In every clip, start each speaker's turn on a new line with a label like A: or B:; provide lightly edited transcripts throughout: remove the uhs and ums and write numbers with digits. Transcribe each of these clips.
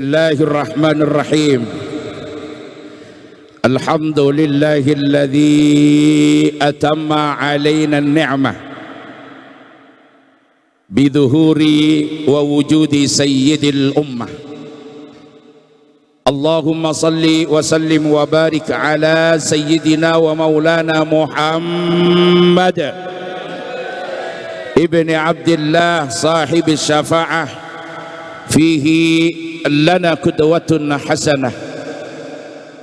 A: Bismillahirrahmanirrahim. Alhamdulillahilladzi atamma alaina an-ni'mah biduhuri wa wujudi sayyidil ummah. Allahumma salli wa sallim wa barik ala sayyidina wa maulana Muhammad ibni Abdillah sahibi syafa'ah fihi lana qudwatun hasanah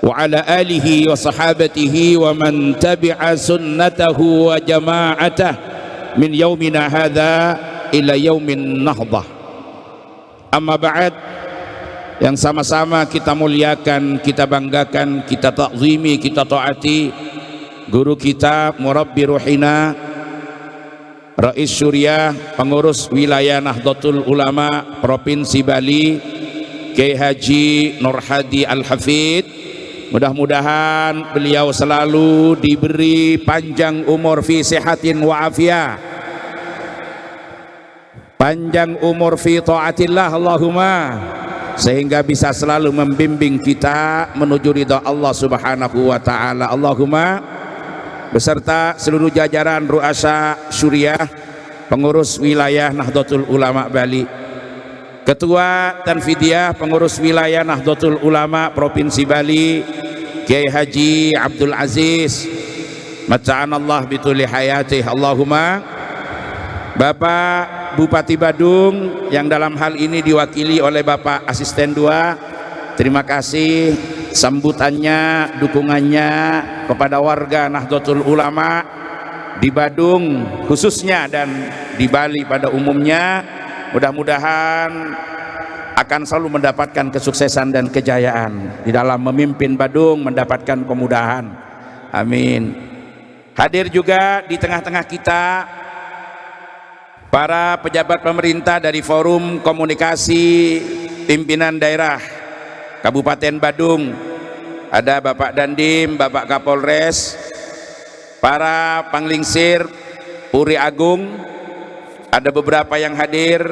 A: wa ala alihi wa sahabatihi wa man tabi'a sunnatahu wa jama'atah min yaumina hadha ila yaumin nahdah. Amma ba'd, yang sama-sama kita muliakan, kita banggakan, kita ta'zimi, kita taati guru kita, murabbi ruhina, Rais Syuriah, pengurus wilayah Nahdlatul Ulama Provinsi Bali, Kiai Haji Nur Hadi Al-Hafidh. Mudah-mudahan beliau selalu diberi panjang umur fi sihatin wa afiyah, panjang umur fi taatillah Allahumma, sehingga bisa selalu membimbing kita menuju ridha Allah Subhanahu wa taala Allahumma, beserta seluruh jajaran Ru'asa Syuriah, pengurus wilayah Nahdlatul Ulama Bali, Ketua Tanfidiyah pengurus wilayah Nahdlatul Ulama Provinsi Bali, Kiai Haji Abdul Aziz mata'anallah bituli hayatih Allahumma, Bapak Bupati Badung yang dalam hal ini diwakili oleh Bapak Asisten 2, terima kasih sambutannya, dukungannya kepada warga Nahdlatul Ulama di Badung khususnya dan di Bali pada umumnya. Mudah-mudahan akan selalu mendapatkan kesuksesan dan kejayaan di dalam memimpin Badung, mendapatkan kemudahan, amin. Hadir juga di tengah-tengah kita para pejabat pemerintah dari Forum Komunikasi Pimpinan Daerah Kabupaten Badung, ada Bapak Dandim, Bapak Kapolres, para Panglingsir Puri Agung, ada beberapa yang hadir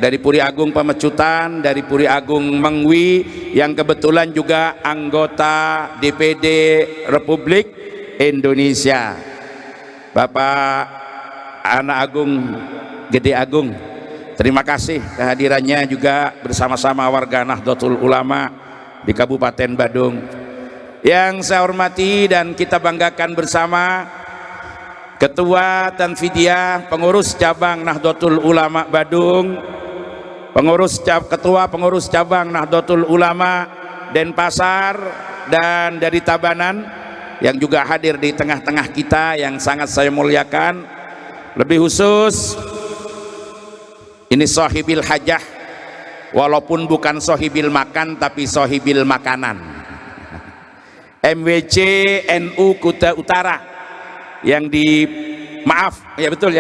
A: dari Puri Agung Pemecutan, dari Puri Agung Mengwi, yang kebetulan juga anggota DPD Republik Indonesia, Bapak Anak Agung Gede Agung, terima kasih kehadirannya juga bersama-sama warga Nahdlatul Ulama di Kabupaten Badung. Yang saya hormati dan kita banggakan bersama Ketua Tanfidiyah pengurus cabang Nahdlatul Ulama Badung, Ketua pengurus cabang Nahdlatul Ulama Denpasar dan dari Tabanan yang juga hadir di tengah-tengah kita yang sangat saya muliakan. Lebih khusus ini sahibil hajah, walaupun bukan sahibil makan tapi sahibil makanan, MWC NU Kuta Utara yang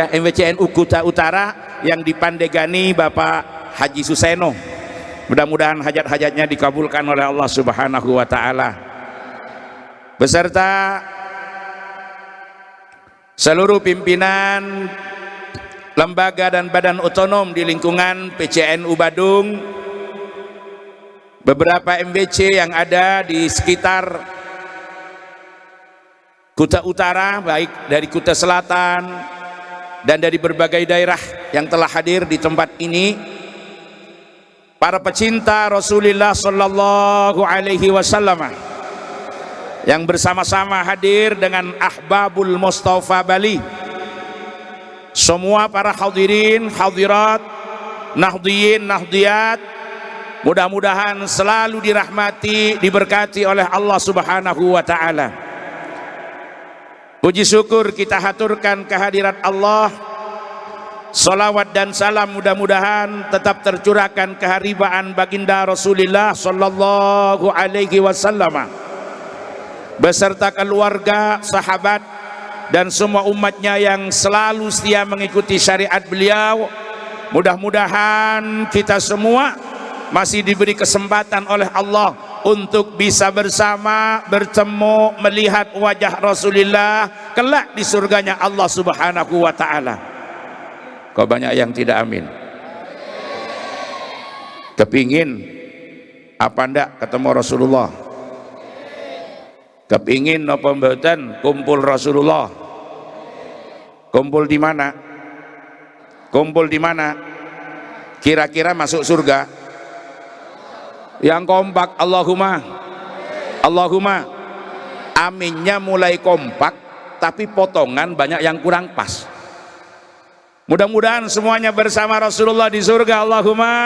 A: MWC NU Kuta Utara yang dipandegani Bapak Haji Suseno. Mudah-mudahan hajat-hajatnya dikabulkan oleh Allah Subhanahu wa taala, beserta seluruh pimpinan lembaga dan badan otonom di lingkungan PCNU Badung, beberapa MWC yang ada di sekitar Kuta Utara, baik dari Kuta Selatan dan dari berbagai daerah yang telah hadir di tempat ini, para pecinta Rasulullah Sallallahu Alaihi Wasallam yang bersama-sama hadir dengan Ahbabul Mustafa Bali, semua para hadirin, hadirat, nahdiyin, nahdiyat, mudah-mudahan selalu dirahmati, diberkati oleh Allah Subhanahu wa taala. Puji syukur kita haturkan kehadirat Allah. Salawat dan salam mudah-mudahan tetap tercurahkan keharibaan baginda Rasulullah Sallallahu Alaihi Wasallam beserta keluarga, sahabat dan semua umatnya yang selalu setia mengikuti syariat beliau. Mudah-mudahan kita semua masih diberi kesempatan oleh Allah untuk bisa bersama, bertemu, melihat wajah Rasulullah kelak di surganya Allah Subhanahu wa taala. Kok banyak yang tidak amin? Kepingin Apa ndak ketemu Rasulullah? Kepingin napa mboten kumpul Rasulullah? Kumpul di mana? Kumpul di mana? Kira-kira masuk surga? Yang kompak Allahumma. Allahumma. Aminnya mulai kompak, tapi potongan banyak yang kurang pas. Mudah-mudahan semuanya bersama Rasulullah di surga. Allahumma.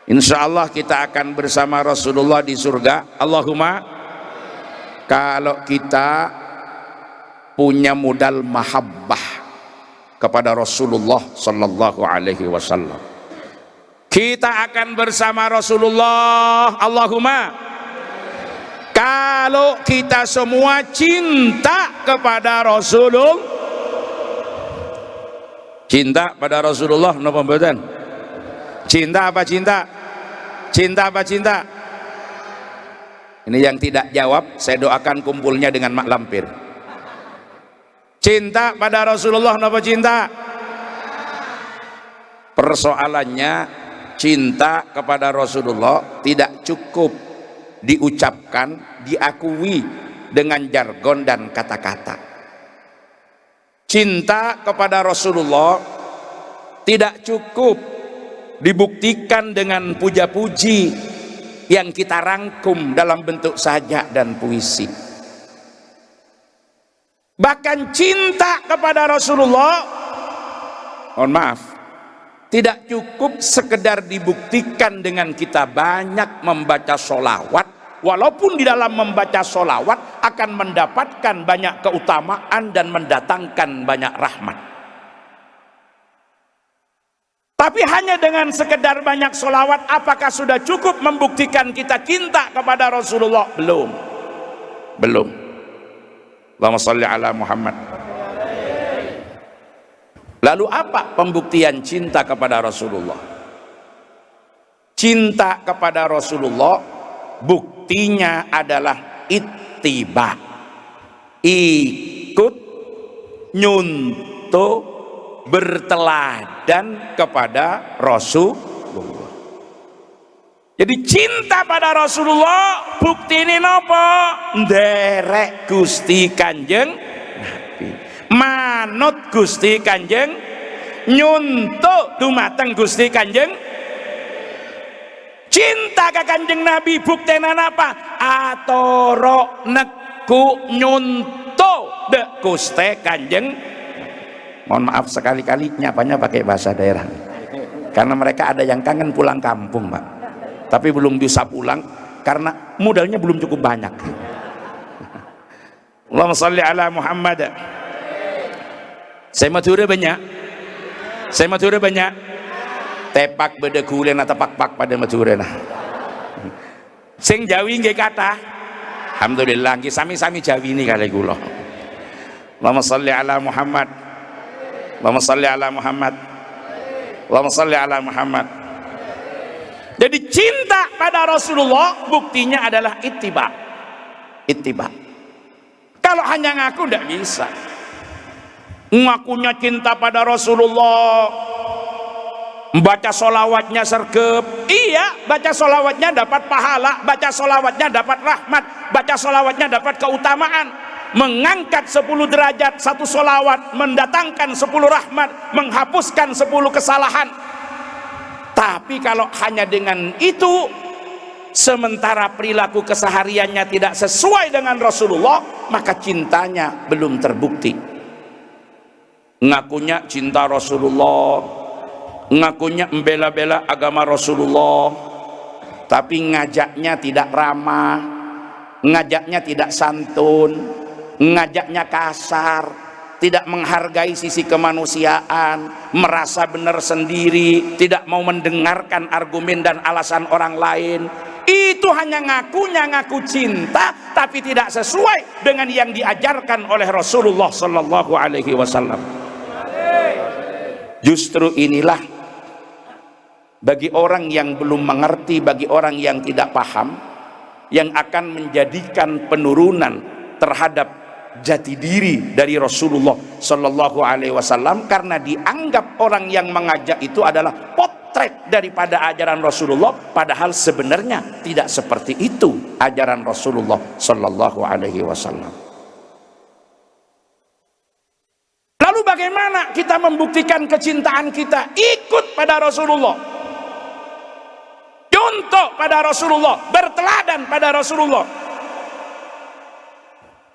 A: Insya Allah kita akan bersama Rasulullah di surga. Allahumma. Kalau kita punya modal mahabbah kepada Rasulullah sallallahu alaihi wasallam, kita akan bersama Rasulullah. Allahumma. Kalau kita semua cinta kepada Rasulullah, cinta pada Rasulullah, napa mboten? Cinta apa cinta? Cinta apa cinta? Ini yang tidak jawab, saya doakan kumpulnya dengan mak lampir. Cinta pada Rasulullah, napa cinta? Persoalannya, cinta kepada Rasulullah tidak cukup diucapkan, diakui dengan jargon dan kata-kata. Cinta kepada Rasulullah tidak cukup dibuktikan dengan puja-puji yang kita rangkum dalam bentuk sajak dan puisi. Bahkan cinta kepada Rasulullah, mohon maaf, tidak cukup sekedar dibuktikan dengan kita banyak membaca sholawat, walaupun di dalam membaca sholawat akan mendapatkan banyak keutamaan dan mendatangkan banyak rahmat. Tapi hanya dengan sekedar banyak sholawat, apakah sudah cukup membuktikan kita cinta kepada Rasulullah? Belum. Belum. Allahumma sholli ala Muhammad. Lalu apa pembuktian cinta kepada Rasulullah? Cinta kepada Rasulullah buktinya adalah ittiba, ikut, nyuntuh, berteladan kepada Rasulullah. Jadi cinta pada Rasulullah bukti ini nopo? Nderek Gusti Kanjeng Nabi, manut Gusti Kanjeng, nyuntuk dumateng Gusti Kanjeng. Cinta ke Kanjeng Nabi buktenan apa? Atoro neku nyuntuk de Gusti Kanjeng. Mohon maaf sekali-kali nyapanya pakai bahasa daerah, karena mereka ada yang kangen pulang kampung, Pak, tapi belum bisa pulang karena modalnya belum cukup banyak. Allahumma sholli ala Muhammad. Saya mature banyak, saya mature banyak. Tepak beda kulen atau pak-pak pada mature nah. Sing Jawi nggih kata, alhamdulillah nggih sami-sami Jawi ini kali kula. Allahumma sholli ala Muhammad. Allahumma sholli ala Muhammad. Allahumma sholli ala Muhammad. Jadi cinta pada Rasulullah buktinya adalah ittiba. Ittiba. Kalau hanya ngaku tidak bisa. Ngakunya cinta pada Rasulullah, baca solawatnya sergep, iya, baca solawatnya dapat pahala, baca solawatnya dapat rahmat, baca solawatnya dapat keutamaan. Mengangkat 10 derajat satu solawat, mendatangkan 10 rahmat, menghapuskan 10 kesalahan. Tapi kalau hanya dengan itu, sementara perilaku kesehariannya tidak sesuai dengan Rasulullah, maka cintanya belum terbukti. Ngakunya cinta Rasulullah, ngakunya membela-bela agama Rasulullah, tapi ngajaknya tidak ramah, ngajaknya tidak santun, ngajaknya kasar, tidak menghargai sisi kemanusiaan, merasa benar sendiri, tidak mau mendengarkan argumen dan alasan orang lain. Itu hanya ngaku cinta, tapi tidak sesuai dengan yang diajarkan oleh Rasulullah sallallahu alaihi wasallam. Justru inilah bagi orang yang belum mengerti, bagi orang yang tidak paham, yang akan menjadikan penurunan terhadap jati diri dari Rasulullah sallallahu alaihi wasallam, karena dianggap orang yang mengajak itu adalah potret daripada ajaran Rasulullah, padahal sebenarnya tidak seperti itu ajaran Rasulullah Sallallahu Alaihi Wasallam. Lalu bagaimana kita membuktikan kecintaan kita? Ikut pada Rasulullah, contoh pada Rasulullah, berteladan pada Rasulullah.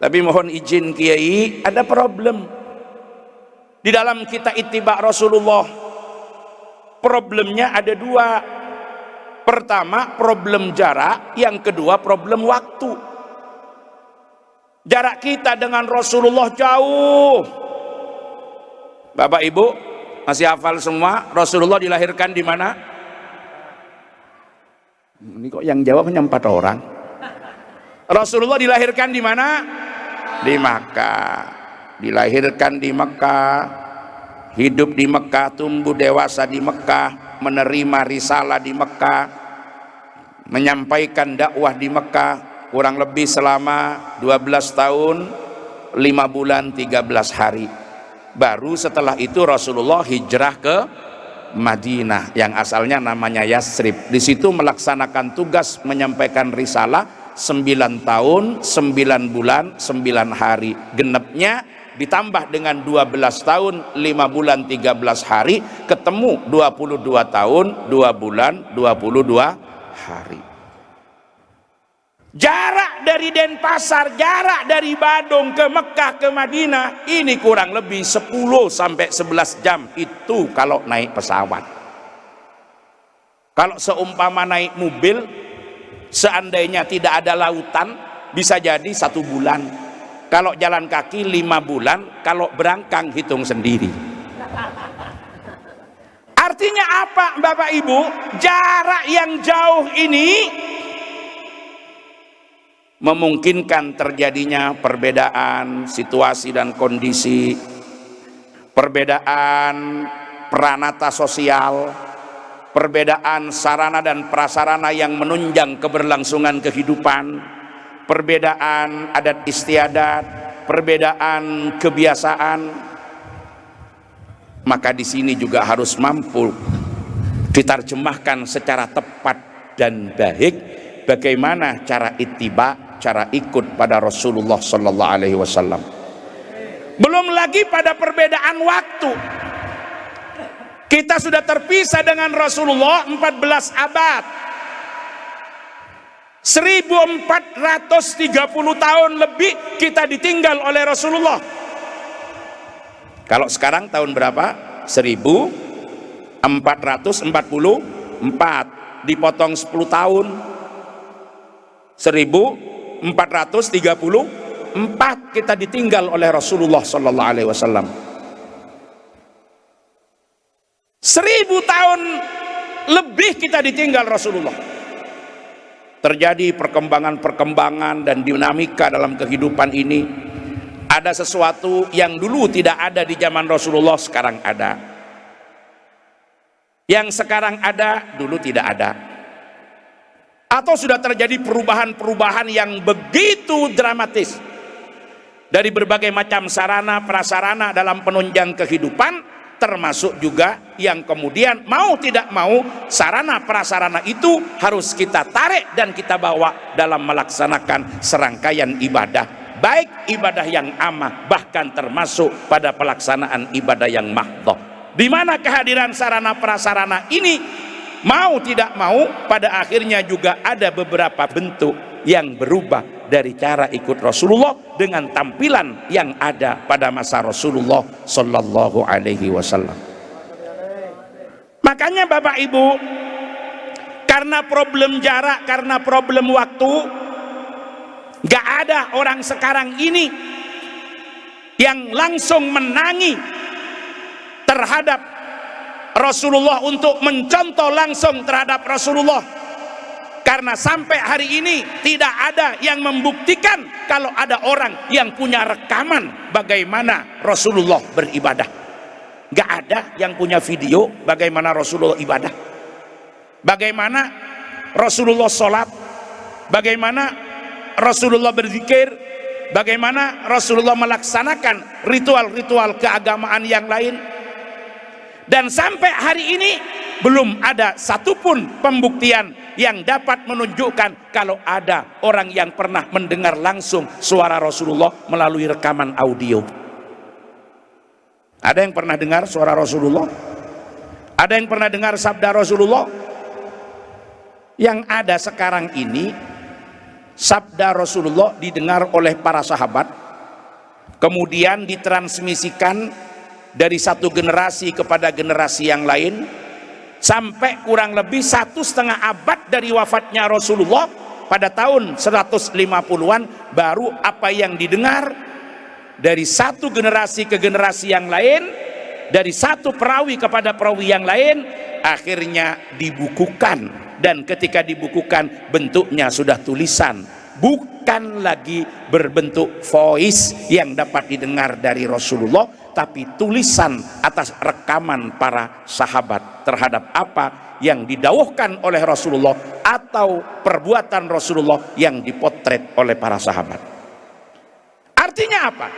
A: Tapi mohon izin Kiai, ada problem di dalam kita ittiba Rasulullah. Problemnya ada dua. Pertama, problem jarak. Yang kedua, problem waktu. Jarak kita dengan Rasulullah jauh. Bapak Ibu masih hafal semua Rasulullah dilahirkan di mana? Ini kok yang jawab hanya 4 orang. Rasulullah dilahirkan di mana? Di Makkah. Dilahirkan di Makkah, hidup di Mekah, tumbuh dewasa di Mekah, menerima risalah di Mekah, menyampaikan dakwah di Mekah kurang lebih selama 12 tahun 5 bulan 13 hari. Baru setelah itu Rasulullah hijrah ke Madinah yang asalnya namanya Yasrib. Di situ melaksanakan tugas menyampaikan risalah 9 tahun 9 bulan 9 hari. Genepnya ditambah dengan 12 tahun 5 bulan 13 hari, ketemu 22 tahun 2 bulan 22 hari. Jarak dari Denpasar, jarak dari Badung ke Mekah ke Madinah ini kurang lebih 10 sampai 11 jam itu kalau naik pesawat. Kalau seumpama naik mobil, seandainya tidak ada lautan, bisa jadi 1 bulan. Kalau jalan kaki 5 bulan, kalau berangkang hitung sendiri. Artinya apa Bapak Ibu? Jarak yang jauh ini memungkinkan terjadinya perbedaan situasi dan kondisi, perbedaan peranata sosial, perbedaan sarana dan prasarana yang menunjang keberlangsungan kehidupan, perbedaan adat istiadat, perbedaan kebiasaan. Maka di sini juga harus mampu diterjemahkan secara tepat dan baik bagaimana cara ittiba, cara ikut pada Rasulullah Sallallahu Alaihi Wasallam. Belum lagi pada perbedaan waktu. Kita sudah terpisah dengan Rasulullah 14 abad. 1430 tahun lebih kita ditinggal oleh Rasulullah. Kalau sekarang tahun berapa? 1444 dipotong 10 tahun 1434 kita ditinggal oleh Rasulullah Sallallahu Alaihi Wasallam. 1000 tahun lebih kita ditinggal Rasulullah. Terjadi perkembangan-perkembangan dan dinamika dalam kehidupan ini. Ada sesuatu yang dulu tidak ada di zaman Rasulullah, sekarang ada. Yang sekarang ada, dulu tidak ada. Atau sudah terjadi perubahan-perubahan yang begitu dramatis. Dari berbagai macam sarana prasarana dalam penunjang kehidupan, termasuk juga yang kemudian mau tidak mau sarana prasarana itu harus kita tarik dan kita bawa dalam melaksanakan serangkaian ibadah. Baik ibadah yang amah, bahkan termasuk pada pelaksanaan ibadah yang mahdhah. Di mana kehadiran sarana prasarana ini mau tidak mau pada akhirnya juga ada beberapa bentuk yang berubah dari cara ikut Rasulullah dengan tampilan yang ada pada masa Rasulullah Sallallahu Alaihi Wasallam. Makanya Bapak Ibu, karena problem jarak, karena problem waktu, gak ada orang sekarang ini yang langsung menangi terhadap Rasulullah untuk mencontoh langsung terhadap Rasulullah. Karena sampai hari ini tidak ada yang membuktikan kalau ada orang yang punya rekaman bagaimana Rasulullah beribadah. Gak ada yang punya video bagaimana Rasulullah ibadah, bagaimana Rasulullah sholat, bagaimana Rasulullah berzikir, bagaimana Rasulullah melaksanakan ritual-ritual keagamaan yang lain. Dan sampai hari ini belum ada satupun pembuktian yang dapat menunjukkan kalau ada orang yang pernah mendengar langsung suara Rasulullah melalui rekaman audio. Ada yang pernah dengar suara Rasulullah? Ada yang pernah dengar sabda Rasulullah? Yang ada sekarang ini, sabda Rasulullah didengar oleh para sahabat, kemudian ditransmisikan dari satu generasi kepada generasi yang lain, sampai kurang lebih 1,5 abad dari wafatnya Rasulullah pada tahun 150-an baru apa yang didengar dari satu generasi ke generasi yang lain, dari satu perawi kepada perawi yang lain, akhirnya dibukukan. Dan ketika dibukukan bentuknya sudah tulisan, bukan lagi berbentuk voice yang dapat didengar dari Rasulullah, tapi tulisan atas rekaman para sahabat terhadap apa yang didawuhkan oleh Rasulullah atau perbuatan Rasulullah yang dipotret oleh para sahabat. Artinya apa?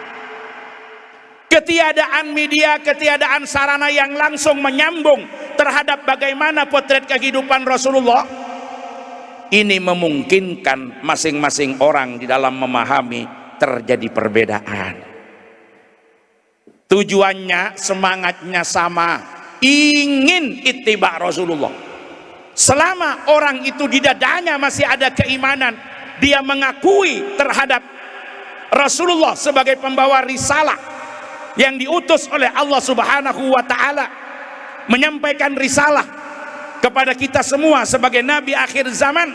A: Ketiadaan media, ketiadaan sarana yang langsung menyambung terhadap bagaimana potret kehidupan Rasulullah ini memungkinkan masing-masing orang di dalam memahami terjadi perbedaan. Tujuannya, semangatnya sama, ingin ittiba Rasulullah. Selama orang itu di dadanya masih ada keimanan, dia mengakui terhadap Rasulullah sebagai pembawa risalah yang diutus oleh Allah Subhanahu wa ta'ala, menyampaikan risalah kepada kita semua sebagai nabi akhir zaman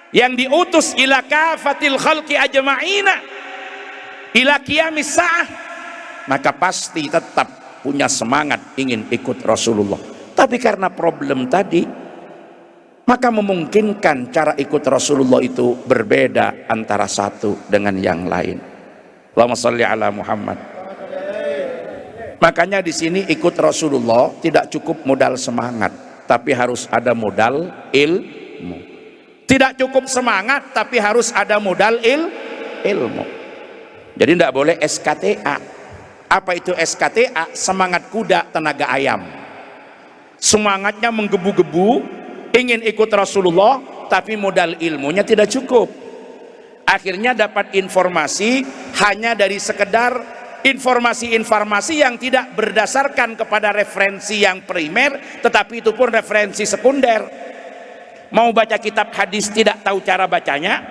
A: yang diutus ila kafatil khalqi ajma'ina ila qiyamis sa'ah, maka pasti tetap punya semangat ingin ikut Rasulullah. Tapi karena problem tadi, maka memungkinkan cara ikut Rasulullah itu berbeda antara satu dengan yang lain. Allahumma sholli ala Muhammad. Makanya di sini ikut Rasulullah tidak cukup modal semangat, tapi harus ada modal ilmu. Tidak cukup semangat, tapi harus ada modal ilmu. Jadi tidak boleh SKTA. Apa itu SKTA? Semangat kuda tenaga ayam. Semangatnya menggebu-gebu, ingin ikut Rasulullah, tapi modal ilmunya tidak cukup. Akhirnya dapat informasi hanya dari sekedar informasi-informasi yang tidak berdasarkan kepada referensi yang primer, tetapi itu pun referensi sekunder. Mau baca kitab hadis tidak tahu cara bacanya,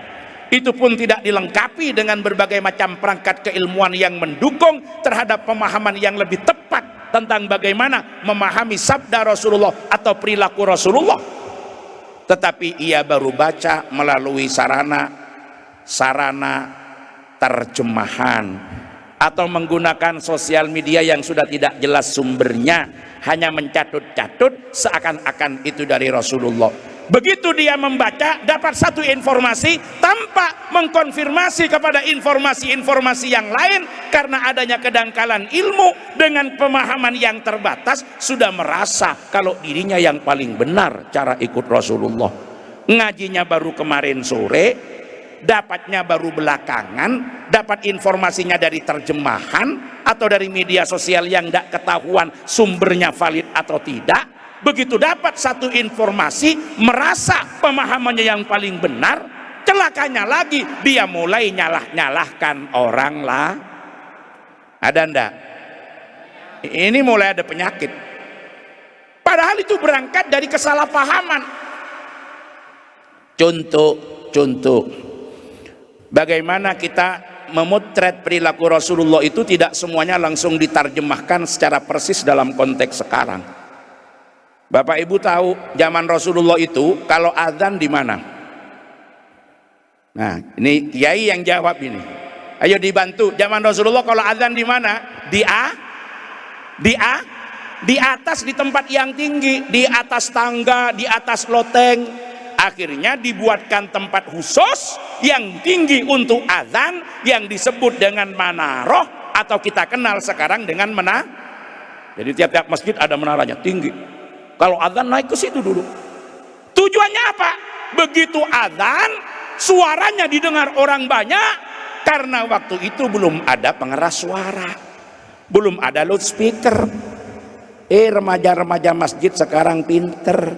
A: itu pun tidak dilengkapi dengan berbagai macam perangkat keilmuan yang mendukung terhadap pemahaman yang lebih tepat tentang bagaimana memahami sabda Rasulullah atau perilaku Rasulullah. Tetapi ia baru baca melalui sarana terjemahan atau menggunakan sosial media yang sudah tidak jelas sumbernya, hanya mencatut-catut seakan-akan itu dari Rasulullah. Begitu dia membaca, dapat satu informasi tanpa mengkonfirmasi kepada informasi-informasi yang lain, karena adanya kedangkalan ilmu dengan pemahaman yang terbatas, sudah merasa kalau dirinya yang paling benar cara ikut Rasulullah. Ngajinya baru kemarin sore, dapatnya baru belakangan, dapat informasinya dari terjemahan atau dari media sosial yang tidak ketahuan sumbernya valid atau tidak. Begitu dapat satu informasi, merasa pemahamannya yang paling benar, celakanya lagi dia mulai nyalahkan orang lah. Ada ndak? Ini mulai ada penyakit. Padahal itu berangkat dari kesalahpahaman. Contoh bagaimana kita memotret perilaku Rasulullah itu tidak semuanya langsung diterjemahkan secara persis dalam konteks sekarang. Bapak Ibu tahu zaman Rasulullah itu kalau azan di mana? Nah, ini kiai yang jawab ini. Ayo dibantu. Zaman Rasulullah kalau azan di mana? Di atas, di tempat yang tinggi, di atas tangga, di atas loteng. Akhirnya dibuatkan tempat khusus yang tinggi untuk azan yang disebut dengan manaroh atau kita kenal sekarang dengan menara. Jadi tiap-tiap masjid ada menaranya tinggi. Kalau azan naik ke situ dulu. Tujuannya apa? Begitu azan, suaranya didengar orang banyak, karena waktu itu belum ada pengeras suara, belum ada loudspeaker. Remaja-remaja masjid sekarang pinter.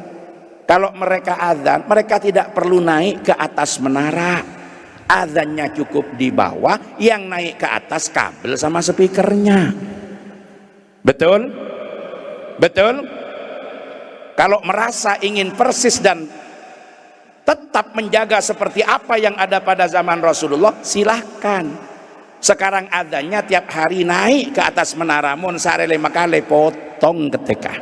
A: Kalau mereka azan, mereka tidak perlu naik ke atas menara. Azannya cukup di bawah, yang naik ke atas kabel sama speakernya. Betul? Betul? Kalau merasa ingin persis dan tetap menjaga seperti apa yang ada pada zaman Rasulullah, silahkan. Sekarang adanya tiap hari naik ke atas menara, mun sare 5 kali potong ketika.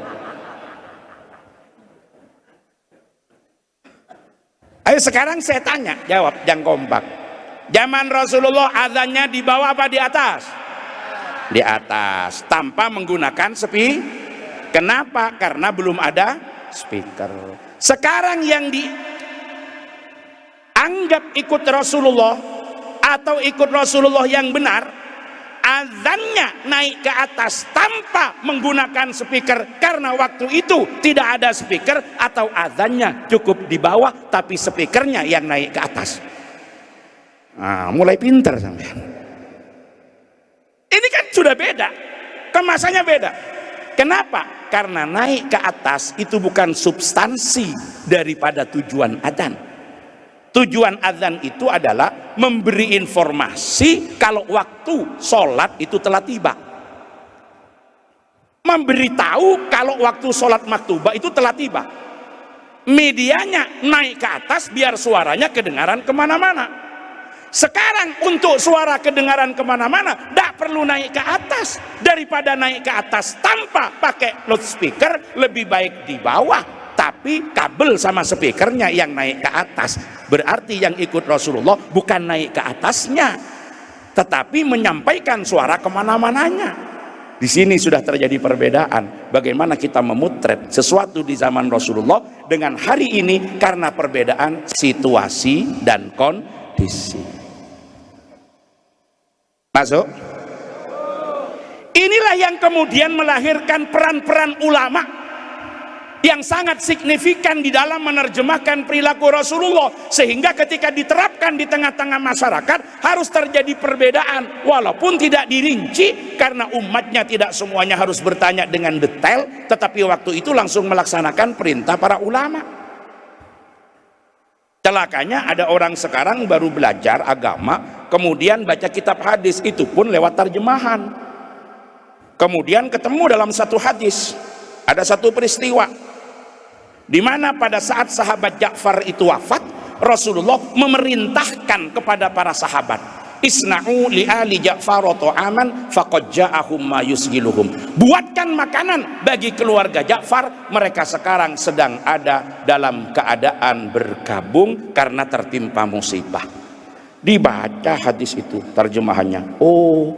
A: Ayo sekarang saya tanya, jawab yang kompak. Zaman Rasulullah adanya di bawah apa di atas? Di atas, tanpa menggunakan Kenapa? Karena belum ada speaker. Sekarang yang dianggap ikut Rasulullah atau ikut Rasulullah yang benar, azannya naik ke atas tanpa menggunakan speaker karena waktu itu tidak ada speaker, atau azannya cukup di bawah tapi speakernya yang naik ke atas. Nah, mulai pinter sampean. Ini kan sudah beda, kemasannya beda. Kenapa? Karena naik ke atas itu bukan substansi daripada tujuan adzan. Tujuan azan itu adalah memberi informasi kalau waktu sholat itu telah tiba. Memberitahu kalau waktu sholat maktubah itu telah tiba. Medianya naik ke atas biar suaranya kedengaran kemana-mana. Sekarang untuk suara kedengaran kemana-mana, tidak perlu naik ke atas. Daripada naik ke atas tanpa pakai loudspeaker, lebih baik di bawah. Tapi kabel sama speakernya yang naik ke atas. Berarti yang ikut Rasulullah bukan naik ke atasnya, tetapi menyampaikan suara kemana-mananya. Di sini sudah terjadi perbedaan. Bagaimana kita memotret sesuatu di zaman Rasulullah dengan hari ini karena perbedaan situasi dan kondisi. Masuk? Inilah yang kemudian melahirkan peran-peran ulama yang sangat signifikan di dalam menerjemahkan perilaku Rasulullah, sehingga ketika diterapkan di tengah-tengah masyarakat harus terjadi perbedaan walaupun tidak dirinci karena umatnya tidak semuanya harus bertanya dengan detail, tetapi waktu itu langsung melaksanakan perintah para ulama. Celakanya ada orang sekarang baru belajar agama kemudian baca kitab hadis, itu pun lewat terjemahan. Kemudian ketemu dalam satu hadis ada satu peristiwa di mana pada saat sahabat Ja'far itu wafat, Rasulullah memerintahkan kepada para sahabat, isna'u li ali Ja'far ta'aman faqad ja'ahum ma yusghiluhum. Buatkan makanan bagi keluarga Ja'far, mereka sekarang sedang ada dalam keadaan berkabung karena tertimpa musibah. Dibaca hadis itu terjemahannya, oh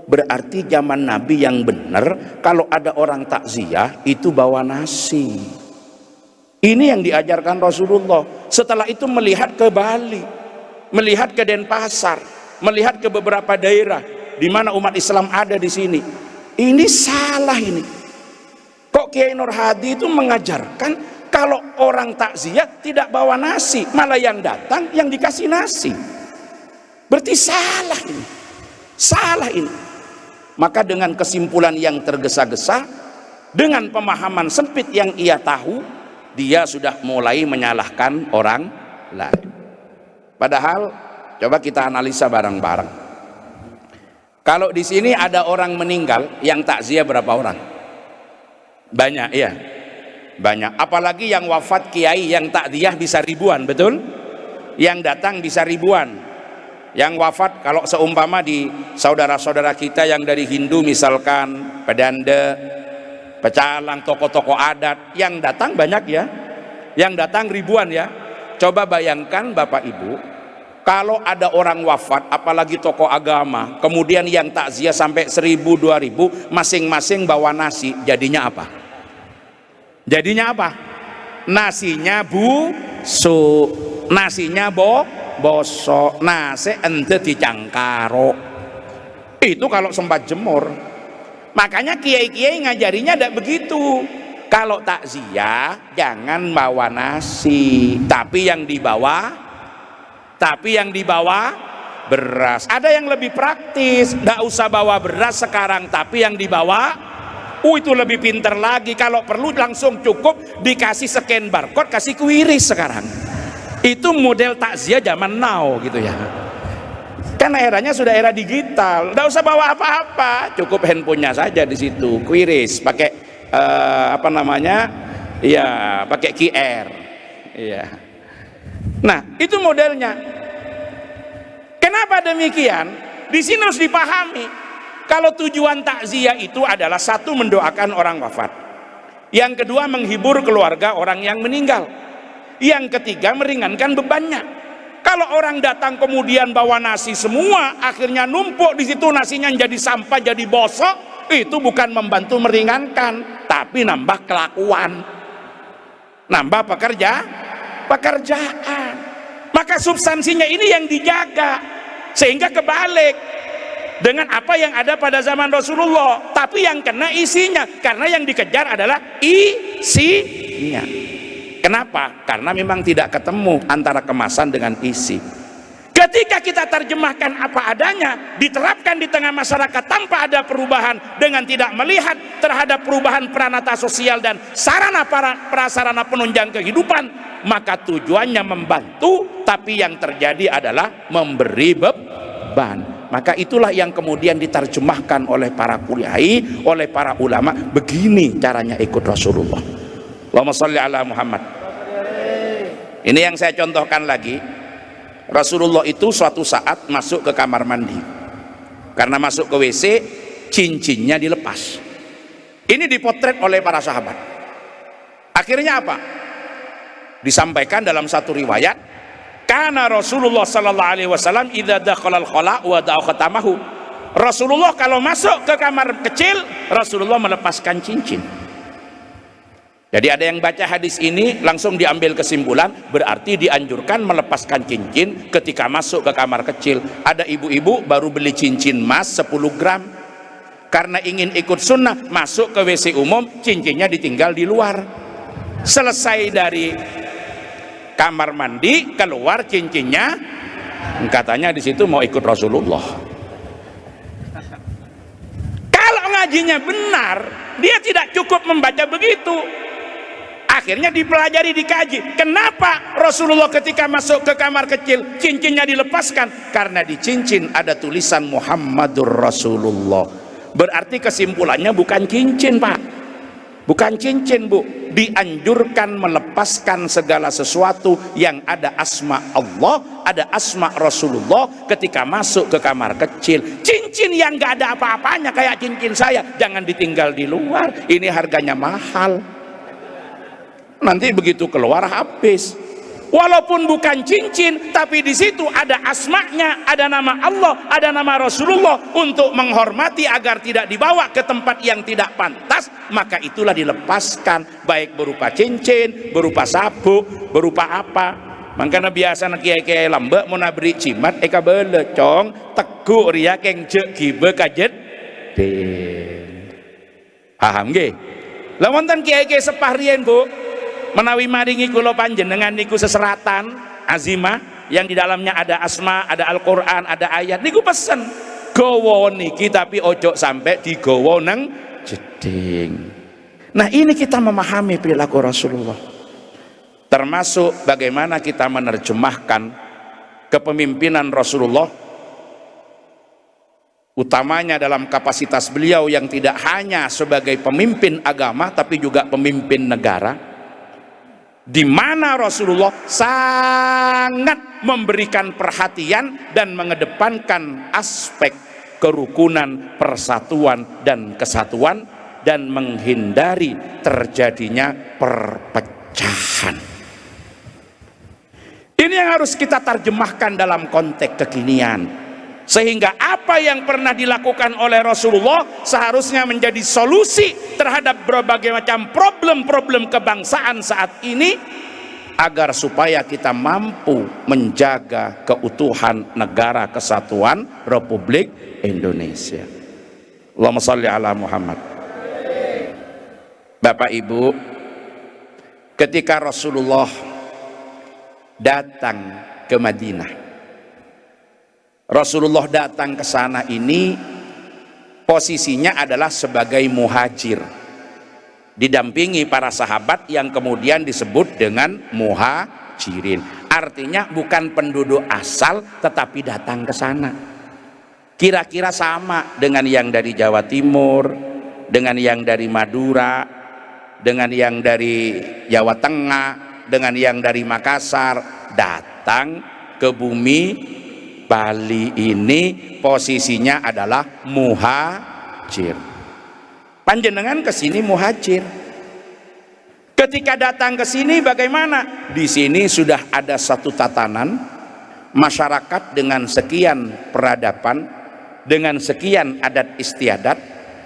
A: berarti zaman Nabi yang benar kalau ada orang takziah itu bawa nasi. Ini yang diajarkan Rasulullah. Setelah itu melihat ke Bali, melihat ke Denpasar, melihat ke beberapa daerah di mana umat Islam ada di sini. Ini salah ini. Kok Kiai Nur Hadi itu mengajarkan kalau orang takziah tidak bawa nasi, malah yang datang yang dikasih nasi. Berarti salah ini. Salah ini. Maka dengan kesimpulan yang tergesa-gesa, dengan pemahaman sempit yang ia tahu, dia sudah mulai menyalahkan orang lain. Padahal coba kita analisa bareng-bareng. Kalau di sini ada orang meninggal, yang takziah berapa orang? Banyak, ya. Banyak. Apalagi yang wafat kiai, yang takziah bisa ribuan, betul? Yang datang bisa ribuan. Yang wafat kalau seumpama di saudara-saudara kita yang dari Hindu misalkan Pedanda, pecalang, tokoh-tokoh adat, yang datang banyak ya, yang datang ribuan ya. Coba bayangkan Bapak Ibu, kalau ada orang wafat apalagi tokoh agama, kemudian yang takziah sampai 1000, 2000, masing-masing bawa nasi, jadinya apa? Jadinya apa? Nasinya busuk, nasinya bosok, nasi ente dicangkaro. Itu kalau sempat jemur. Makanya kiai-kiai ngajarinya tidak begitu. Kalau takziah jangan bawa nasi, tapi yang dibawa beras. Ada yang lebih praktis, tidak usah bawa beras sekarang, tapi yang dibawa Itu lebih pintar lagi, kalau perlu langsung cukup dikasih scan barcode, kasih kuiris sekarang. Itu model takziah zaman now gitu ya. Kan eranya sudah era digital, nggak usah bawa apa-apa, cukup handphonenya saja di situ, kuiris pakai apa namanya, ya pakai QR, ya. Nah itu modelnya. Kenapa demikian? Di sini harus dipahami, kalau tujuan takziah itu adalah satu, mendoakan orang wafat, yang kedua menghibur keluarga orang yang meninggal, yang ketiga meringankan bebannya. Kalau orang datang kemudian bawa nasi semua, akhirnya numpuk di situ, nasinya jadi sampah, jadi bosok, itu bukan membantu meringankan, tapi nambah kelakuan, nambah pekerjaan. Maka substansinya ini yang dijaga, sehingga kebalik dengan apa yang ada pada zaman Rasulullah, tapi yang kena isinya, karena yang dikejar adalah isinya. Kenapa? Karena memang tidak ketemu antara kemasan dengan isi. Ketika kita terjemahkan apa adanya, diterapkan di tengah masyarakat tanpa ada perubahan, dengan tidak melihat terhadap perubahan peranata sosial dan sarana prasarana penunjang kehidupan, maka tujuannya membantu, tapi yang terjadi adalah memberi beban. Maka itulah yang kemudian diterjemahkan oleh para kiai, oleh para ulama, begini caranya ikut Rasulullah. Allahumma sholli ala Muhammad. Ini yang saya contohkan lagi. Rasulullah itu suatu saat masuk ke kamar mandi, karena masuk ke WC cincinnya dilepas. Ini dipotret oleh para sahabat. Akhirnya apa? Disampaikan dalam satu riwayat, karena Rasulullah sallallahu alaihi wasallam idza dakhalal khala wa da'a khatamahu. Rasulullah kalau masuk ke kamar kecil, Rasulullah melepaskan cincin. Jadi ada yang baca hadis ini langsung diambil kesimpulan, berarti dianjurkan melepaskan cincin ketika masuk ke kamar kecil. Ada ibu-ibu baru beli cincin emas 10 gram, karena ingin ikut sunnah, masuk ke WC umum, cincinnya ditinggal di luar. Selesai dari kamar mandi, keluar cincinnya, katanya di situ mau ikut Rasulullah. Kalau ngajinya benar, dia tidak cukup membaca begitu. Akhirnya dipelajari, dikaji. Kenapa Rasulullah ketika masuk ke kamar kecil cincinnya dilepaskan? Karena di cincin ada tulisan Muhammadur Rasulullah. Berarti kesimpulannya bukan cincin, Pak, bukan cincin, Bu. Dianjurkan melepaskan segala sesuatu yang ada asma Allah, ada asma Rasulullah ketika masuk ke kamar kecil. Cincin yang gak ada apa-apanya kayak cincin saya, jangan ditinggal di luar. Ini harganya mahal, nanti begitu keluar habis. Walaupun bukan cincin, tapi di situ ada asmanya, ada nama Allah, ada nama Rasulullah, untuk menghormati agar tidak dibawa ke tempat yang tidak pantas, maka itulah dilepaskan, baik berupa cincin, berupa sabuk, berupa apa. Makanya biasa nak kiai-kiai lambe mau nabri cimat eka belecong teguk ria keng cek gibe kajet den. Paham nggih? Lah wonten kiai-kiai sepah riyen, Bu, menawi maringi kula panjenengan niku seseratan azimah yang di dalamnya ada asma, ada Al-Qur'an, ada ayat, niku pesen gowo niki tapi ojo sampai digowo nang jeding. Nah ini kita memahami perilaku Rasulullah, termasuk bagaimana kita menerjemahkan kepemimpinan Rasulullah, utamanya dalam kapasitas beliau yang tidak hanya sebagai pemimpin agama tapi juga pemimpin negara, di mana Rasulullah sangat memberikan perhatian dan mengedepankan aspek kerukunan, persatuan dan kesatuan, dan menghindari terjadinya perpecahan. Ini yang harus kita terjemahkan dalam konteks kekinian, sehingga apa yang pernah dilakukan oleh Rasulullah seharusnya menjadi solusi terhadap berbagai macam problem-problem kebangsaan saat ini, agar supaya kita mampu menjaga keutuhan negara kesatuan Republik Indonesia. Allahumma sholli ala Muhammad. Bapak Ibu, ketika Rasulullah datang ke Madinah, Rasulullah datang ke sana ini posisinya adalah sebagai muhajir, didampingi para sahabat yang kemudian disebut dengan muhajirin. Artinya bukan penduduk asal tetapi datang ke sana. Kira-kira sama dengan yang dari Jawa Timur, dengan yang dari Madura, dengan yang dari Jawa Tengah, dengan yang dari Makassar, datang ke bumi Bali ini posisinya adalah muhajir. Panjenengan ke sini muhajir. Ketika datang ke sini bagaimana? Di sini sudah ada satu tatanan masyarakat dengan sekian peradaban, dengan sekian adat istiadat,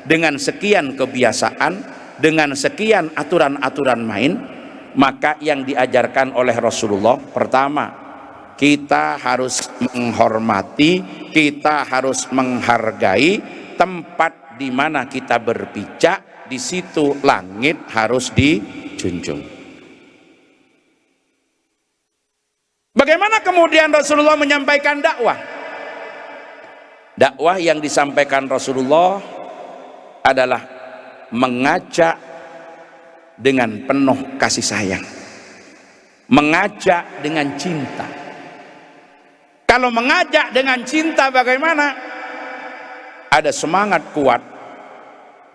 A: dengan sekian kebiasaan, dengan sekian aturan-aturan main. Maka yang diajarkan oleh Rasulullah, pertama, kita harus menghormati, kita harus menghargai tempat di mana kita berpijak, di situ langit harus dijunjung. Bagaimana kemudian Rasulullah menyampaikan dakwah? Dakwah yang disampaikan Rasulullah adalah mengajak dengan penuh kasih sayang, mengajak dengan cinta. Kalau mengajak dengan cinta bagaimana? Ada semangat kuat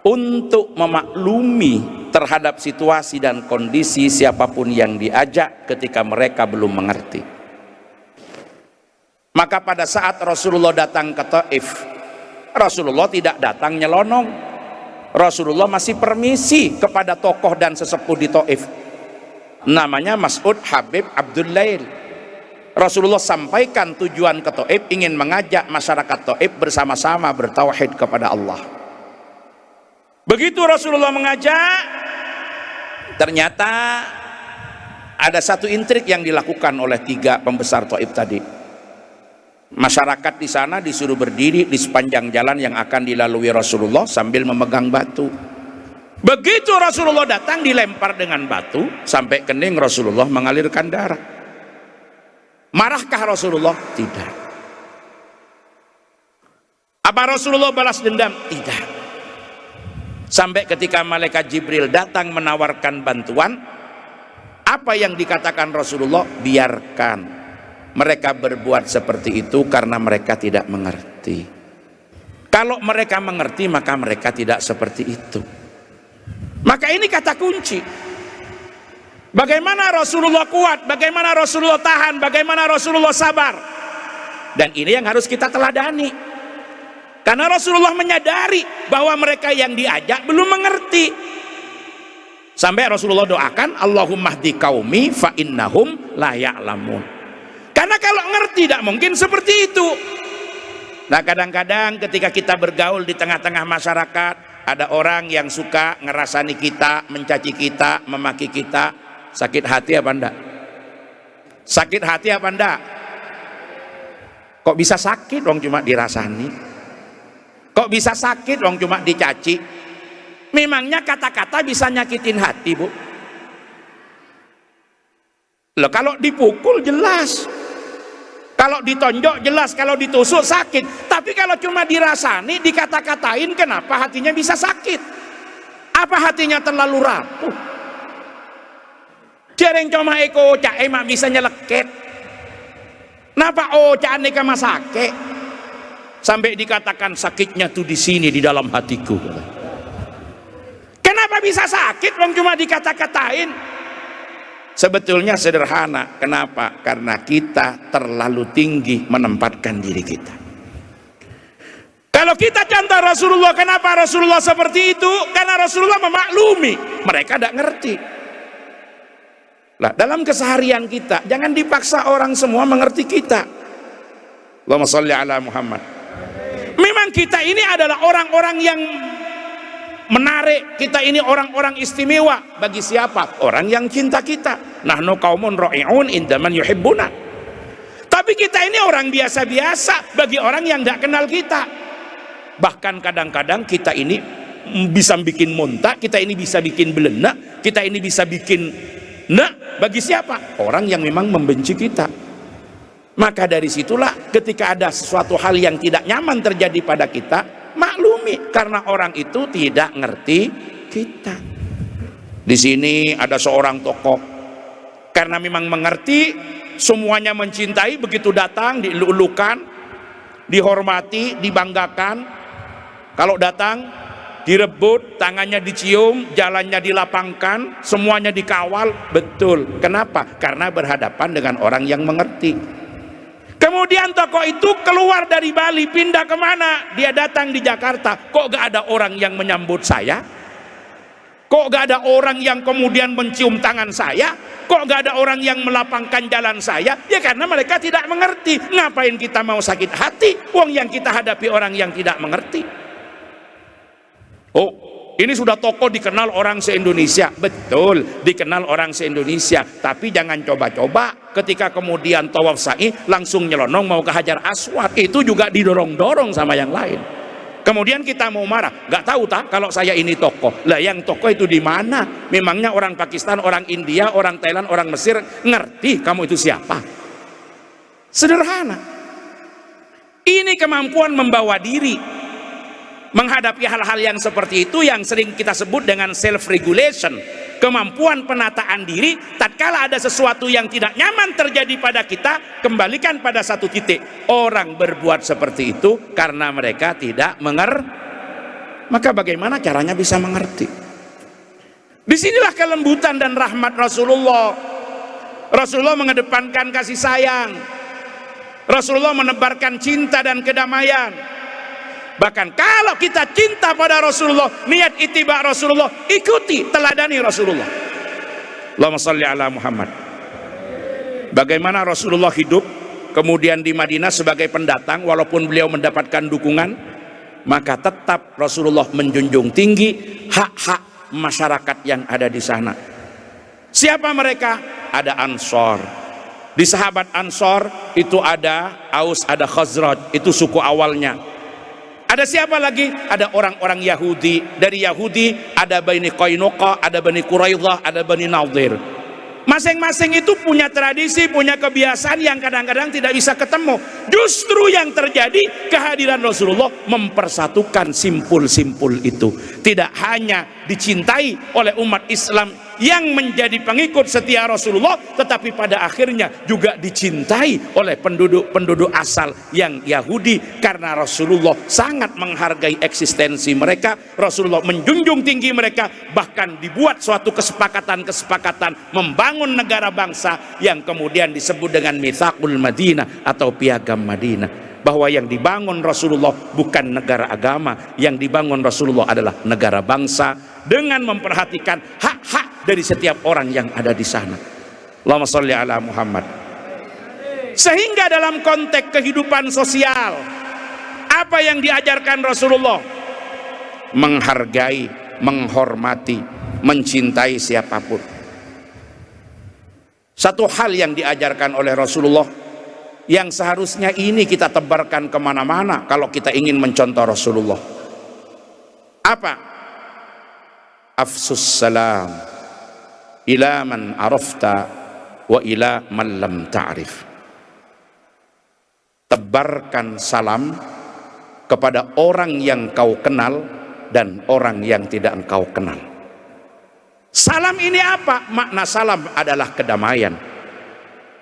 A: untuk memaklumi terhadap situasi dan kondisi siapapun yang diajak ketika mereka belum mengerti. Maka pada saat Rasulullah datang ke Taif, Rasulullah tidak datang nyelonong. Rasulullah masih permisi kepada tokoh dan sesepuh di Taif, namanya Mas'ud Habib Abdul Lail. Rasulullah sampaikan tujuan ke Taif, ingin mengajak masyarakat Taif bersama-sama bertauhid kepada Allah. Begitu Rasulullah mengajak, ternyata ada satu intrik yang dilakukan oleh 3 pembesar Taif tadi. Masyarakat di sana disuruh berdiri di sepanjang jalan yang akan dilalui Rasulullah sambil memegang batu. Begitu Rasulullah datang, dilempar dengan batu sampai kening Rasulullah mengalirkan darah. Marahkah Rasulullah? Tidak. Apa Rasulullah balas dendam? Tidak. Sampai ketika malaikat Jibril datang menawarkan bantuan, apa yang dikatakan Rasulullah? Biarkan mereka berbuat seperti itu karena mereka tidak mengerti. Kalau mereka mengerti maka mereka tidak seperti itu. Maka ini kata kunci. Bagaimana Rasulullah kuat, bagaimana Rasulullah tahan, bagaimana Rasulullah sabar. Dan ini yang harus kita teladani. Karena Rasulullah menyadari bahwa mereka yang diajak belum mengerti. Sampai Rasulullah doakan, Allahumma hdi qaumi fa innahum la ya'lamun. Karena kalau ngerti tidak mungkin seperti itu. Nah, kadang-kadang ketika kita bergaul di tengah-tengah masyarakat, ada orang yang suka ngerasani kita, mencaci kita, memaki kita. Sakit hati apa enggak? Sakit hati apa enggak? Kok bisa sakit wong cuma dirasani? Kok bisa sakit wong cuma dicaci? Memangnya kata-kata bisa nyakitin hati, Bu? Loh, kalau dipukul jelas, kalau ditonjok jelas, kalau ditusuk sakit. Tapi kalau cuma dirasani, dikata-katain, kenapa hatinya bisa sakit? Apa hatinya terlalu rapuh? Jareng cuma eko cak emak bisa nyeleket. Napa cak aneka masake? Sampai dikatakan sakitnya tuh di sini di dalam hatiku. Kenapa bisa sakit wong cuma dikata-katain? Sebetulnya sederhana. Kenapa? Karena kita terlalu tinggi menempatkan diri kita. Kalau kita contoh Rasulullah, kenapa Rasulullah seperti itu? Karena Rasulullah memaklumi, mereka tidak ngerti. Lah, dalam keseharian kita jangan dipaksa orang semua mengerti kita. Allahumma sholli ala Muhammad. Memang kita ini adalah orang-orang yang menarik, kita ini orang-orang istimewa. Bagi siapa? Orang yang cinta kita. Nahnu qaumun ra'iun inda man yuhibbuna. Tapi kita ini orang biasa-biasa bagi orang yang tidak kenal kita. Bahkan kadang-kadang kita ini bisa bikin muntah, kita ini bisa bikin belenak, kita ini bisa bikin bagi siapa? Orang yang memang membenci kita. Maka dari situlah ketika ada sesuatu hal yang tidak nyaman terjadi pada kita, maklum kami, karena orang itu tidak ngerti kita. Di sini ada seorang tokoh, karena memang mengerti, semuanya mencintai, begitu datang dielulukan, dihormati, dibanggakan. Kalau datang direbut, tangannya dicium, jalannya dilapangkan, semuanya dikawal. Betul. Kenapa? Karena berhadapan dengan orang yang mengerti. Kemudian tokoh itu keluar dari Bali, pindah kemana? Dia datang di Jakarta. Kok gak ada orang yang menyambut saya? Kok gak ada orang yang kemudian mencium tangan saya? Kok gak ada orang yang melapangkan jalan saya? Ya karena mereka tidak mengerti. Ngapain kita mau sakit hati? Wong yang kita hadapi orang yang tidak mengerti. Oh, ini sudah tokoh dikenal orang se-Indonesia. Betul, dikenal orang se-Indonesia. Tapi jangan coba-coba ketika kemudian tawaf sa'i langsung nyelonong mau ke Hajar Aswad. Itu juga didorong-dorong sama yang lain. Kemudian kita mau marah, nggak tahu tak kalau saya ini tokoh. Lah yang tokoh itu di mana? Memangnya orang Pakistan, orang India, orang Thailand, orang Mesir ngerti kamu itu siapa? Sederhana. Ini kemampuan membawa diri menghadapi hal-hal yang seperti itu, yang sering kita sebut dengan self regulation, kemampuan penataan diri. Tatkala ada sesuatu yang tidak nyaman terjadi pada kita, kembalikan pada satu titik. Orang berbuat seperti itu karena mereka tidak mengerti. Maka bagaimana caranya bisa mengerti? Disinilah kelembutan dan rahmat Rasulullah. Rasulullah mengedepankan kasih sayang, Rasulullah menebarkan cinta dan kedamaian. Bahkan kalau kita cinta pada Rasulullah, niat ittiba Rasulullah, ikuti, teladani Rasulullah. Allahumma shalli ala Muhammad. Bagaimana Rasulullah hidup kemudian di Madinah sebagai pendatang, walaupun beliau mendapatkan dukungan, maka tetap Rasulullah menjunjung tinggi hak-hak masyarakat yang ada di sana. Siapa mereka? Ada Ansor. Di sahabat Ansor itu ada Aus, ada Khazraj, itu suku awalnya. Ada siapa lagi? Ada orang-orang Yahudi. Dari Yahudi ada Bani Qainuqa, ada Bani Quraidah, ada Bani Nadir. Masing-masing itu punya tradisi, punya kebiasaan yang kadang-kadang tidak bisa ketemu. Justru yang terjadi, kehadiran Rasulullah mempersatukan simpul-simpul itu. Tidak hanya dicintai oleh umat Islam yang menjadi pengikut setia Rasulullah, tetapi pada akhirnya juga dicintai oleh penduduk-penduduk asal yang Yahudi, karena Rasulullah sangat menghargai eksistensi mereka. Rasulullah menjunjung tinggi mereka, bahkan dibuat suatu kesepakatan membangun negara bangsa yang kemudian disebut dengan Mitsaqul Madinah atau Piagam Madinah, bahwa yang dibangun Rasulullah bukan negara agama, yang dibangun Rasulullah adalah negara bangsa, dengan memperhatikan hak-hak dari setiap orang yang ada di sana. Allahumma sholli ala Muhammad. Sehingga dalam konteks kehidupan sosial, apa yang diajarkan Rasulullah? Menghargai, menghormati, mencintai siapapun. Satu hal yang diajarkan oleh Rasulullah yang seharusnya ini kita tebarkan kemana-mana kalau kita ingin mencontoh Rasulullah. Apa? Afsus salam ila man arafta wa ila man lam ta'rif. Tebarkan salam kepada orang yang kau kenal dan orang yang tidak engkau kenal. Salam ini apa? Makna salam adalah kedamaian.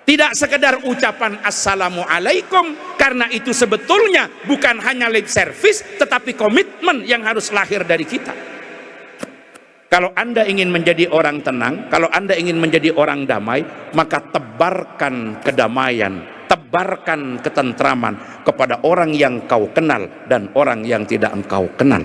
A: Tidak sekedar ucapan assalamualaikum, karena itu sebetulnya bukan hanya lip service, tetapi komitmen yang harus lahir dari kita. Kalau Anda ingin menjadi orang tenang, kalau Anda ingin menjadi orang damai, maka tebarkan kedamaian, tebarkan ketentraman kepada orang yang kau kenal dan orang yang tidak engkau kenal.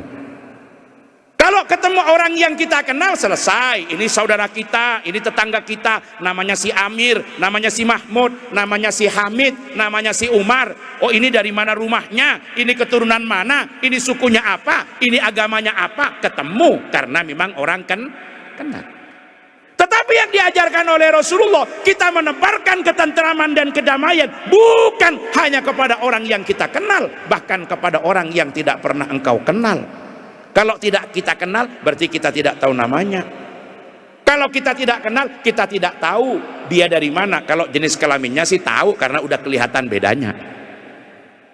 A: Kalau ketemu orang yang kita kenal, selesai. Ini saudara kita, ini tetangga kita, namanya si Amir, namanya si Mahmud, namanya si Hamid, namanya si Umar. Oh, ini dari mana rumahnya, ini keturunan mana, ini sukunya apa, ini agamanya apa. Ketemu karena memang orang kenal. Tetapi yang diajarkan oleh Rasulullah, kita menebarkan ketentraman dan kedamaian bukan hanya kepada orang yang kita kenal, bahkan kepada orang yang tidak pernah engkau kenal. Kalau tidak kita kenal, berarti kita tidak tahu namanya. Kalau kita tidak kenal, kita tidak tahu dia dari mana. Kalau jenis kelaminnya sih tahu, karena udah kelihatan bedanya.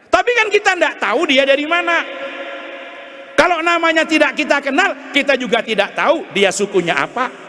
A: Tapi kan kita tidak tahu dia dari mana. Kalau namanya tidak kita kenal, kita juga tidak tahu dia sukunya apa.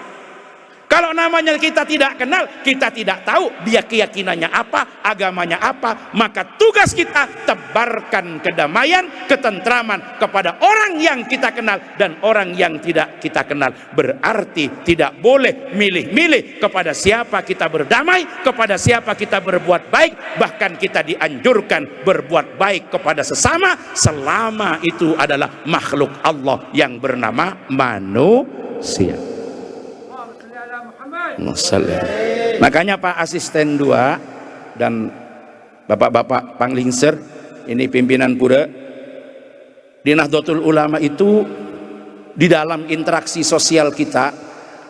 A: Kalau namanya kita tidak kenal, kita tidak tahu dia keyakinannya apa, agamanya apa. Maka tugas kita tebarkan kedamaian, ketentraman kepada orang yang kita kenal dan orang yang tidak kita kenal. Berarti tidak boleh milih-milih kepada siapa kita berdamai, kepada siapa kita berbuat baik. Bahkan kita dianjurkan berbuat baik kepada sesama selama itu adalah makhluk Allah yang bernama manusia. Makanya Pak Asisten 2 dan Bapak-bapak Panglingser, ini pimpinan pura di Nahdlatul Ulama itu, di dalam interaksi sosial kita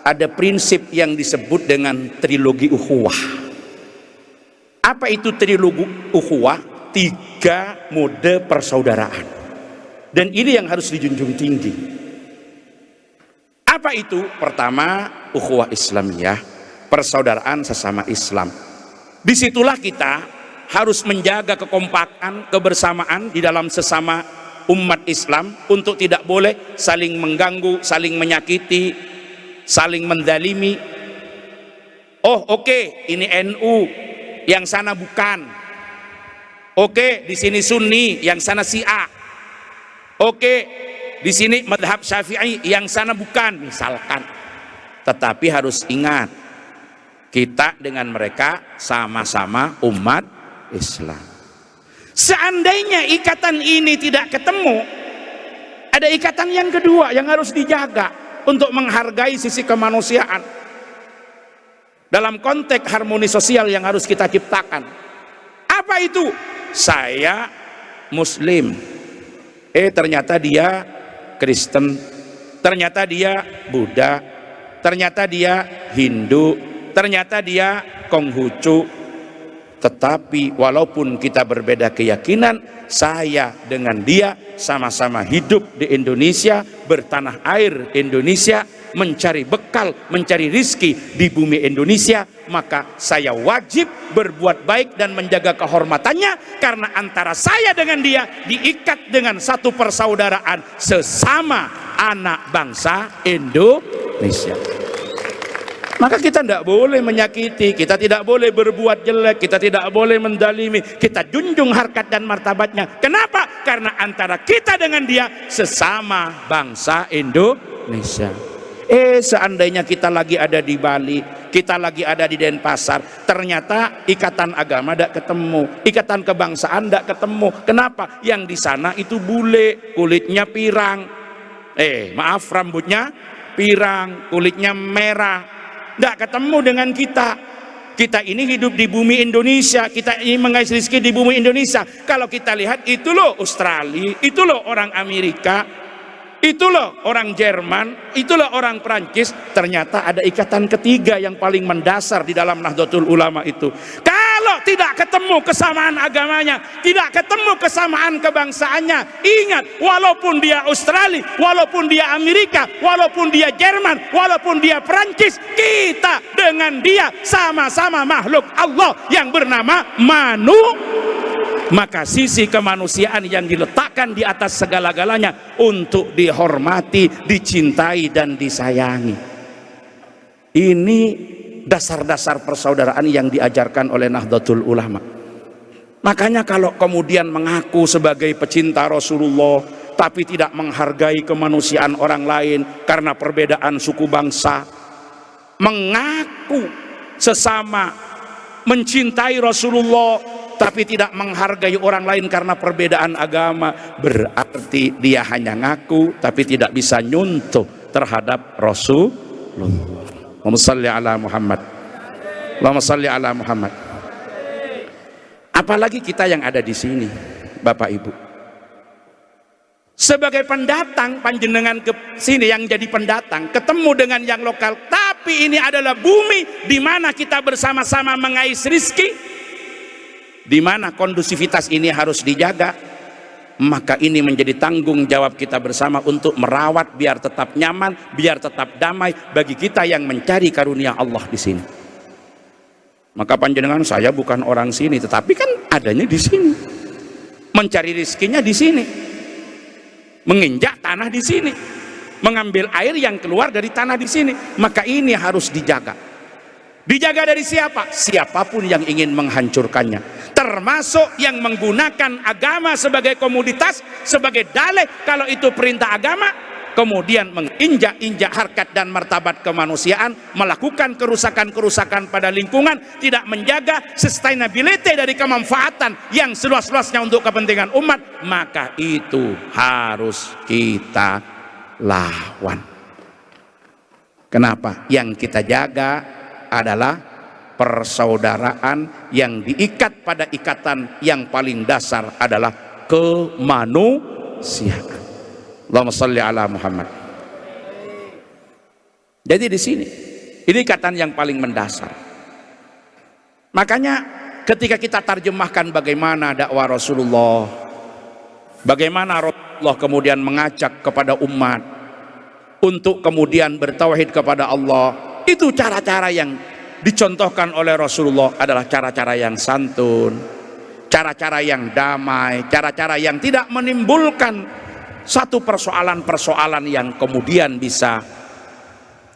A: ada prinsip yang disebut dengan trilogi ukhuwah. Apa itu trilogi ukhuwah? 3 mode persaudaraan, dan ini yang harus dijunjung tinggi. Apa itu? Pertama, ukhuwah Islamiyah, persaudaraan sesama Islam. Disitulah kita harus menjaga kekompakan, kebersamaan di dalam sesama umat Islam untuk tidak boleh saling mengganggu, saling menyakiti, saling menzalimi. Oh, oke, ini NU, yang sana bukan. Oke, di sini Sunni, yang sana Syiah. Oke, di sini madhab Syafi'i, yang sana bukan, misalkan. Tetapi harus ingat, kita dengan mereka sama-sama umat Islam. Seandainya ikatan ini tidak ketemu, ada ikatan yang kedua yang harus dijaga untuk menghargai sisi kemanusiaan dalam konteks harmoni sosial yang harus kita ciptakan. Apa itu? Saya Muslim, ternyata dia Kristen, ternyata dia Buddha, ternyata dia Hindu, ternyata dia Konghucu. Tetapi walaupun kita berbeda keyakinan, saya dengan dia sama-sama hidup di Indonesia, bertanah air Indonesia, mencari bekal, mencari rizki di bumi Indonesia. Maka saya wajib berbuat baik dan menjaga kehormatannya, karena antara saya dengan dia diikat dengan satu persaudaraan sesama anak bangsa Indonesia. Maka kita tidak boleh menyakiti, kita tidak boleh berbuat jelek, kita tidak boleh mendalimi, kita junjung harkat dan martabatnya. Kenapa? Karena antara kita dengan dia sesama bangsa Indonesia. Seandainya kita lagi ada di Bali, kita lagi ada di Denpasar, ternyata ikatan agama tidak ketemu, ikatan kebangsaan tidak ketemu. Kenapa? Yang di sana itu bule, kulitnya pirang, maaf, rambutnya pirang, kulitnya merah, tidak ketemu dengan kita. Kita ini hidup di bumi Indonesia, kita ini mengais rezeki di bumi Indonesia. Kalau kita lihat, itu loh Australia, itu loh orang Amerika, itu loh orang Jerman, itu loh orang Prancis. Ternyata ada ikatan ketiga yang paling mendasar di dalam Nahdlatul Ulama itu. Kalau tidak ketemu kesamaan agamanya, tidak ketemu kesamaan kebangsaannya, ingat, walaupun dia Australia, walaupun dia Amerika, walaupun dia Jerman, walaupun dia Prancis, kita dengan dia sama-sama makhluk Allah yang bernama Maka sisi kemanusiaan yang diletakkan di atas segala-galanya untuk dihormati, dicintai dan disayangi. Ini dasar-dasar persaudaraan yang diajarkan oleh Nahdlatul Ulama. Makanya kalau kemudian mengaku sebagai pecinta Rasulullah tapi tidak menghargai kemanusiaan orang lain karena perbedaan suku bangsa, mengaku sesama mencintai Rasulullah tapi tidak menghargai orang lain karena perbedaan agama, berarti dia hanya ngaku tapi tidak bisa nyuntuh terhadap Rasulullah. Allahumma salli ala Muhammad. Allahumma salli ala Muhammad. Apalagi kita yang ada di sini, Bapak Ibu. Sebagai pendatang, panjenengan ke sini yang jadi pendatang, ketemu dengan yang lokal, tapi ini adalah bumi di mana kita bersama-sama mengais rizki, di mana kondusivitas ini harus dijaga. Maka ini menjadi tanggung jawab kita bersama untuk merawat biar tetap nyaman, biar tetap damai bagi kita yang mencari karunia Allah di sini. Maka panjenengan, saya bukan orang sini, tetapi kan adanya di sini, mencari rizkinya di sini. menginjak tanah di sini, mengambil air yang keluar dari tanah di sini. Maka ini harus dijaga. Dijaga dari siapa? Siapapun yang ingin menghancurkannya, termasuk yang menggunakan agama sebagai komoditas, sebagai dalih kalau itu perintah agama, kemudian menginjak-injak harkat dan martabat kemanusiaan, melakukan kerusakan-kerusakan pada lingkungan, tidak menjaga sustainability dari kemanfaatan yang seluas-luasnya untuk kepentingan umat, maka itu harus kita lawan. Kenapa? Yang kita jaga adalah persaudaraan yang diikat pada ikatan yang paling dasar adalah kemanusiaan. Allahumma shalli ala Muhammad. Jadi di sini ini ikatan yang paling mendasar. Makanya ketika kita terjemahkan bagaimana dakwah Rasulullah, bagaimana Rasulullah kemudian mengajak kepada umat untuk kemudian bertauhid kepada Allah, itu cara-cara yang dicontohkan oleh Rasulullah adalah cara-cara yang santun, cara-cara yang damai, cara-cara yang tidak menimbulkan satu persoalan-persoalan yang kemudian bisa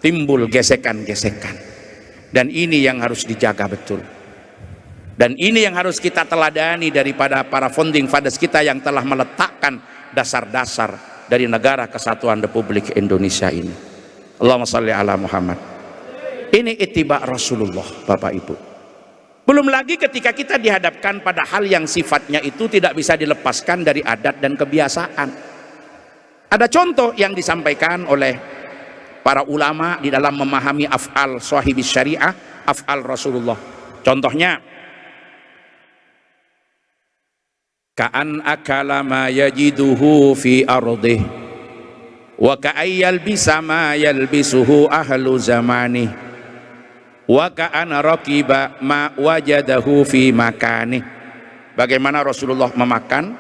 A: timbul gesekan-gesekan. Dan ini yang harus dijaga betul. Dan ini yang harus kita teladani daripada para founding fathers kita yang telah meletakkan dasar-dasar dari negara kesatuan Republik Indonesia ini. Allahumma shalli ala Muhammad. Ini ittiba Rasulullah, Bapak Ibu. Belum lagi ketika kita dihadapkan pada hal yang sifatnya itu tidak bisa dilepaskan dari adat dan kebiasaan. Ada contoh yang disampaikan oleh para ulama di dalam memahami af'al sahibis syariah, af'al Rasulullah. Contohnya, ka'an akala ma yajiduhu fi ardih wa ka'ayyal bisa ma yalbisuhu ahlu zamani wa ka'ana raqiba ma wajadahu fi makani. Bagaimana Rasulullah memakan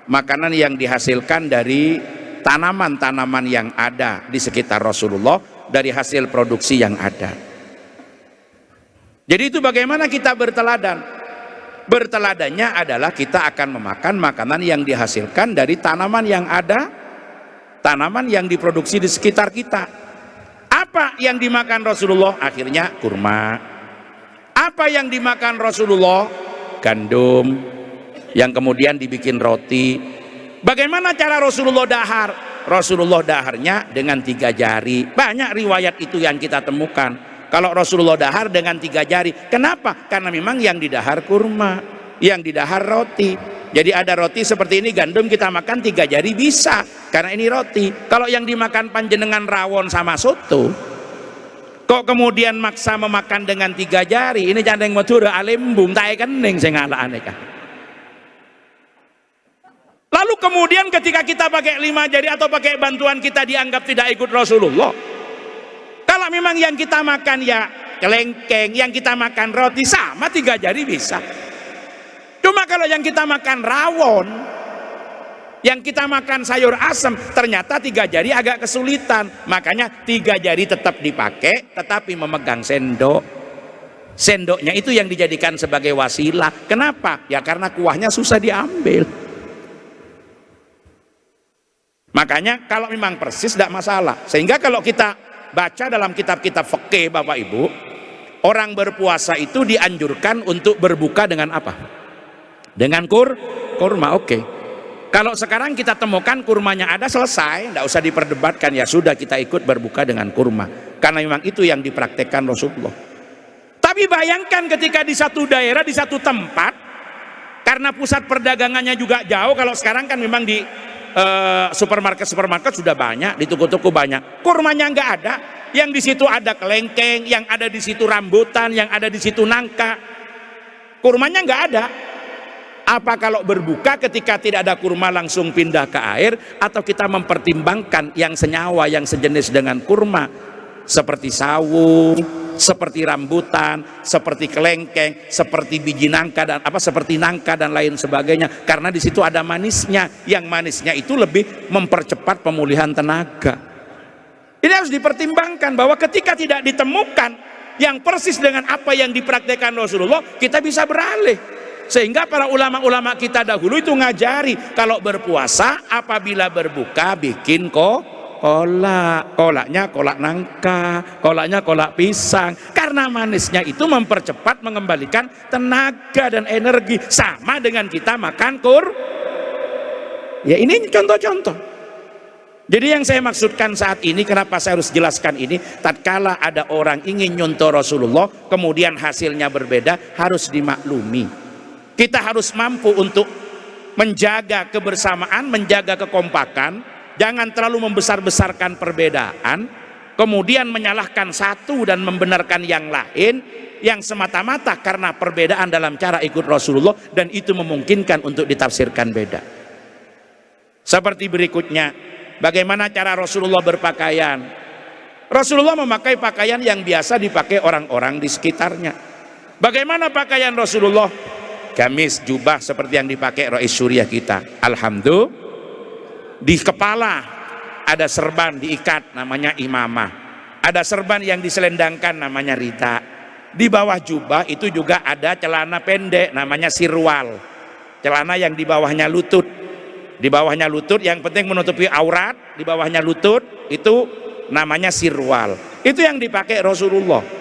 A: makanan yang dihasilkan dari tanaman-tanaman yang ada di sekitar Rasulullah, dari hasil produksi yang ada. Jadi itu bagaimana kita berteladan. Berteladannya adalah kita akan memakan makanan yang dihasilkan dari tanaman yang ada, tanaman yang diproduksi di sekitar kita. Apa yang dimakan Rasulullah? Akhirnya kurma. Apa yang dimakan Rasulullah? Gandum yang kemudian dibikin roti. Bagaimana cara Rasulullah dahar? Rasulullah daharnya dengan 3 jari. Banyak riwayat itu yang kita temukan. Kalau Rasulullah dahar dengan 3 jari. Kenapa? Karena memang yang didahar kurma, yang didahar roti. Jadi ada roti seperti ini, gandum kita makan 3 jari bisa, karena ini roti. Kalau yang dimakan panjenengan rawon sama soto, kok kemudian maksa memakan dengan 3 jari? Ini jandeng madura alembum tae kening sing ngalakane kan. Lalu kemudian ketika kita pakai 5 jari atau pakai bantuan kita dianggap tidak ikut Rasulullah. Kalau memang yang kita makan ya kelengkeng, yang kita makan roti sama 3 jari bisa. Cuma kalau yang kita makan rawon, yang kita makan sayur asem, ternyata 3 jari agak kesulitan. Makanya 3 jari tetap dipakai, tetapi memegang sendok. Sendoknya itu yang dijadikan sebagai wasilah. Kenapa? Ya karena kuahnya susah diambil. Makanya kalau memang persis tidak masalah. Sehingga kalau kita baca dalam kitab-kitab fikih, Bapak Ibu, orang berpuasa itu dianjurkan untuk berbuka dengan apa? Dengan kurma. Oke. Kalau sekarang kita temukan kurmanya ada, selesai, tidak usah diperdebatkan, ya sudah kita ikut berbuka dengan kurma, karena memang itu yang dipraktekkan Rasulullah. Tapi bayangkan ketika di satu daerah, di satu tempat, karena pusat perdagangannya juga jauh. Kalau sekarang kan memang di supermarket sudah banyak, di toko-toko banyak, kurmanya nggak ada. Yang di situ ada kelengkeng, yang ada di situ rambutan, yang ada di situ nangka, kurmanya nggak ada. Apa kalau berbuka ketika tidak ada kurma langsung pindah ke air, atau kita mempertimbangkan yang senyawa, yang sejenis dengan kurma, seperti sawo, seperti rambutan, seperti kelengkeng, seperti biji nangka dan seperti nangka dan lain sebagainya, karena di situ ada manisnya, yang manisnya itu lebih mempercepat pemulihan tenaga. Ini harus dipertimbangkan bahwa ketika tidak ditemukan yang persis dengan apa yang dipraktekkan Rasulullah, kita bisa beralih. Sehingga para ulama-ulama kita dahulu itu ngajari kalau berpuasa apabila berbuka bikin kolak, kolaknya kolak nangka, kolaknya kolak pisang, karena manisnya itu mempercepat mengembalikan tenaga dan energi, sama dengan kita makan ya ini contoh-contoh. Jadi yang saya maksudkan saat ini, kenapa saya harus jelaskan ini, tatkala ada orang ingin nyontoh Rasulullah kemudian hasilnya berbeda, harus dimaklumi. Kita harus mampu untuk menjaga kebersamaan, menjaga kekompakan, jangan terlalu membesar-besarkan perbedaan, kemudian menyalahkan satu dan membenarkan yang lain, yang semata-mata karena perbedaan dalam cara ikut Rasulullah, dan itu memungkinkan untuk ditafsirkan beda. Seperti berikutnya, bagaimana cara Rasulullah berpakaian? Rasulullah memakai pakaian yang biasa dipakai orang-orang di sekitarnya. Bagaimana pakaian Rasulullah? Gamis, jubah seperti yang dipakai Rais Suriah kita. Alhamdulillah. Di kepala ada serban diikat namanya imamah. Ada serban yang diselendangkan namanya rida. Di bawah jubah itu juga ada celana pendek namanya sirwal. Celana yang di bawahnya lutut. Di bawahnya lutut yang penting menutupi aurat, di bawahnya lutut itu namanya sirwal. Itu yang dipakai Rasulullah.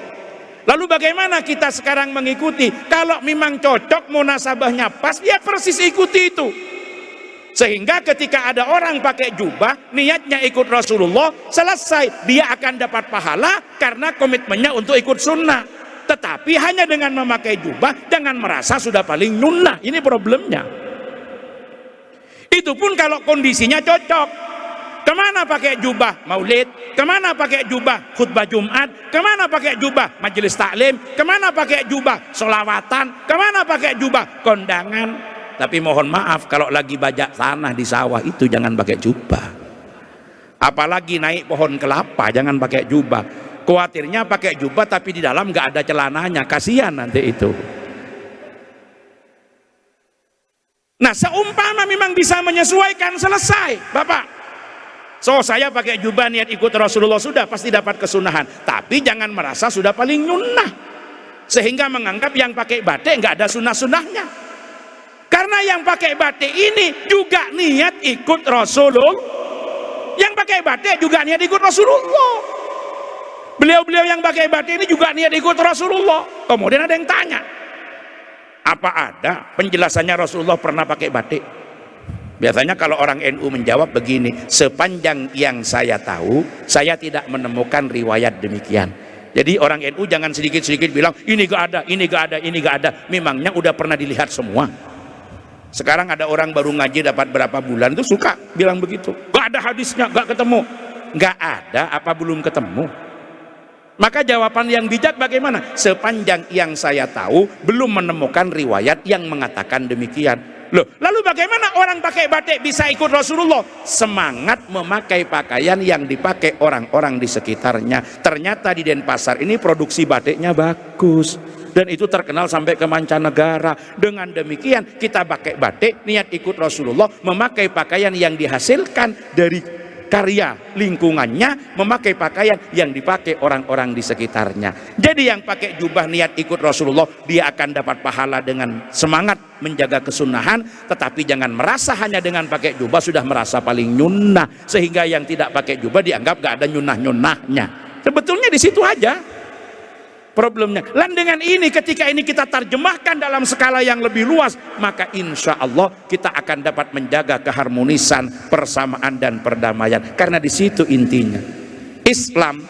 A: Lalu bagaimana kita sekarang mengikuti? Kalau memang cocok, munasabahnya pas, dia persis ikuti itu. Sehingga ketika ada orang pakai jubah, niatnya ikut Rasulullah, selesai, dia akan dapat pahala karena komitmennya untuk ikut sunnah. Tetapi hanya dengan memakai jubah, jangan merasa sudah paling sunnah. Ini problemnya. Itu pun kalau kondisinya cocok. Kemana pakai jubah maulid? Kemana pakai jubah khutbah Jumat? Kemana pakai jubah majelis taklim? Kemana pakai jubah solawatan? Kemana pakai jubah kondangan? Tapi mohon maaf, kalau lagi bajak tanah di sawah itu jangan pakai jubah. Apalagi naik pohon kelapa jangan pakai jubah. Khawatirnya pakai jubah tapi di dalam nggak ada celananya, kasihan nanti itu. Nah, seumpama memang bisa menyesuaikan, selesai, Bapak. So, saya pakai jubah niat ikut Rasulullah, sudah pasti dapat kesunahan. Tapi jangan merasa sudah paling sunnah, sehingga menganggap yang pakai batik nggak ada sunnah-sunnahnya. Karena yang pakai batik ini juga niat ikut Rasulullah. Yang pakai batik juga niat ikut Rasulullah. Beliau-beliau yang pakai batik ini juga niat ikut Rasulullah. Kemudian ada yang tanya, apa ada penjelasannya Rasulullah pernah pakai batik? Biasanya kalau orang NU menjawab begini, sepanjang yang saya tahu, saya tidak menemukan riwayat demikian. Jadi orang NU jangan sedikit-sedikit bilang, ini gak ada, ini gak ada, ini gak ada. Memangnya udah pernah dilihat semua. Sekarang ada orang baru ngaji dapat berapa bulan, itu suka bilang begitu. Gak ada hadisnya, gak ketemu. Gak ada, apa belum ketemu? Maka jawaban yang bijak bagaimana? Sepanjang yang saya tahu, belum menemukan riwayat yang mengatakan demikian. Loh, lalu bagaimana orang pakai batik bisa ikut Rasulullah? Semangat memakai pakaian yang dipakai orang-orang di sekitarnya. Ternyata di Denpasar ini produksi batiknya bagus, dan itu terkenal sampai ke mancanegara. Dengan demikian kita pakai batik, niat ikut Rasulullah, memakai pakaian yang dihasilkan dari karya lingkungannya, memakai pakaian yang dipakai orang-orang di sekitarnya. Jadi yang pakai jubah niat ikut Rasulullah, dia akan dapat pahala dengan semangat menjaga kesunahan. Tetapi jangan merasa hanya dengan pakai jubah sudah merasa paling nyunnah, sehingga yang tidak pakai jubah dianggap gak ada nyunnah-nyunnahnya. Sebetulnya di situ aja problemnya. Dan dengan ini, ketika ini kita terjemahkan dalam skala yang lebih luas, maka insya Allah kita akan dapat menjaga keharmonisan, persamaan dan perdamaian. Karena di situ intinya. Islam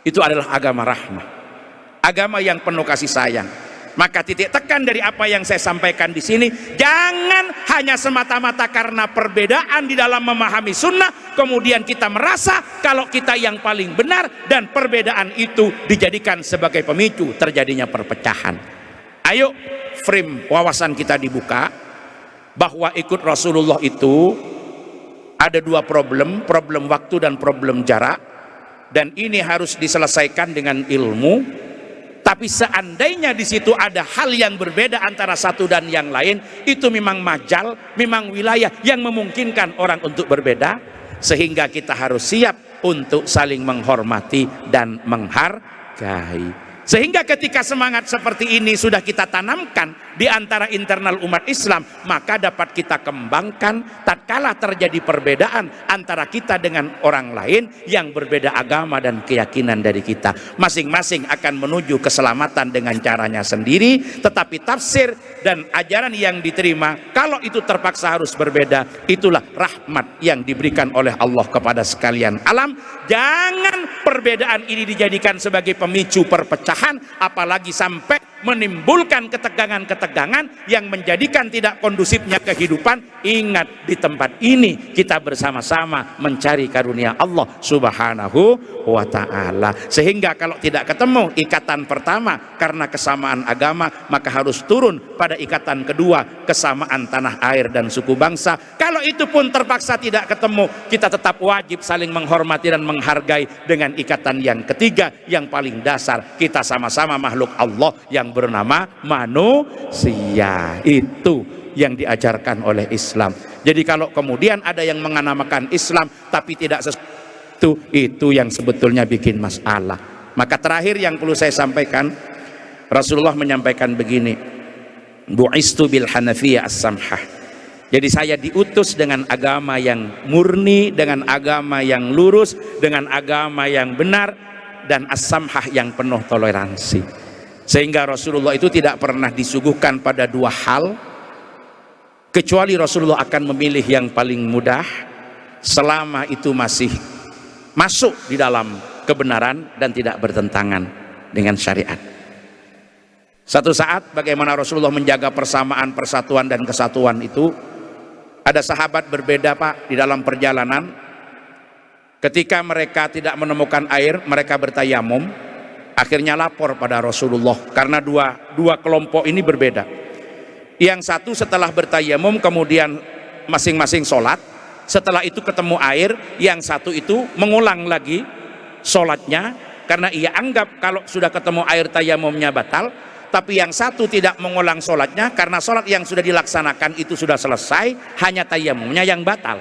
A: itu adalah agama rahmah, agama yang penuh kasih sayang. Maka titik tekan dari apa yang saya sampaikan di sini, jangan hanya semata-mata karena perbedaan di dalam memahami sunnah, kemudian kita merasa kalau kita yang paling benar, dan perbedaan itu dijadikan sebagai pemicu terjadinya perpecahan. Ayo frame wawasan kita dibuka, bahwa ikut Rasulullah itu ada dua problem, problem waktu dan problem jarak, dan ini harus diselesaikan dengan ilmu. Tapi seandainya di situ ada hal yang berbeda antara satu dan yang lain, itu memang majal, memang wilayah yang memungkinkan orang untuk berbeda, sehingga kita harus siap untuk saling menghormati dan menghargai. Sehingga ketika semangat seperti ini sudah kita tanamkan di antara internal umat Islam, maka dapat kita kembangkan tatkala terjadi perbedaan antara kita dengan orang lain yang berbeda agama dan keyakinan dari kita. Masing-masing akan menuju keselamatan dengan caranya sendiri, tetapi tafsir dan ajaran yang diterima kalau itu terpaksa harus berbeda, itulah rahmat yang diberikan oleh Allah kepada sekalian alam. Jangan perbedaan ini dijadikan sebagai pemicu perpecahan, apalagi sampai menimbulkan ketegangan-ketegangan yang menjadikan tidak kondusifnya kehidupan. Ingat, di tempat ini kita bersama-sama mencari karunia Allah Subhanahu wa ta'ala. Sehingga kalau tidak ketemu ikatan pertama karena kesamaan agama, maka harus turun pada ikatan kedua, kesamaan tanah air dan suku bangsa. Kalau itu pun terpaksa tidak ketemu, kita tetap wajib saling menghormati dan menghargai dengan ikatan yang ketiga, yang paling dasar, kita sama-sama makhluk Allah yang bernama manusia. Itu yang diajarkan oleh Islam. Jadi kalau kemudian ada yang menganamakan Islam tapi tidak sesuatu, itu yang sebetulnya bikin masalah. Maka terakhir yang perlu saya sampaikan, Rasulullah menyampaikan begini, bu'istu bil hanafiyah as-samhah. Jadi saya diutus dengan agama yang murni, dengan agama yang lurus, dengan agama yang benar, dan as-samhah yang penuh toleransi. Sehingga Rasulullah itu tidak pernah disuguhkan pada dua hal, kecuali Rasulullah akan memilih yang paling mudah selama itu masih masuk di dalam kebenaran dan tidak bertentangan dengan syariat. Satu saat bagaimana Rasulullah menjaga persamaan, persatuan dan kesatuan itu, ada sahabat berbeda Pak di dalam perjalanan. Ketika mereka tidak menemukan air, mereka bertayamum, akhirnya lapor pada Rasulullah karena dua kelompok ini berbeda. Yang satu setelah bertayamum kemudian masing-masing sholat, setelah itu ketemu air, yang satu itu mengulang lagi sholatnya karena ia anggap kalau sudah ketemu air tayamumnya batal. Tapi yang satu tidak mengulang sholatnya karena sholat yang sudah dilaksanakan itu sudah selesai, hanya tayamumnya yang batal.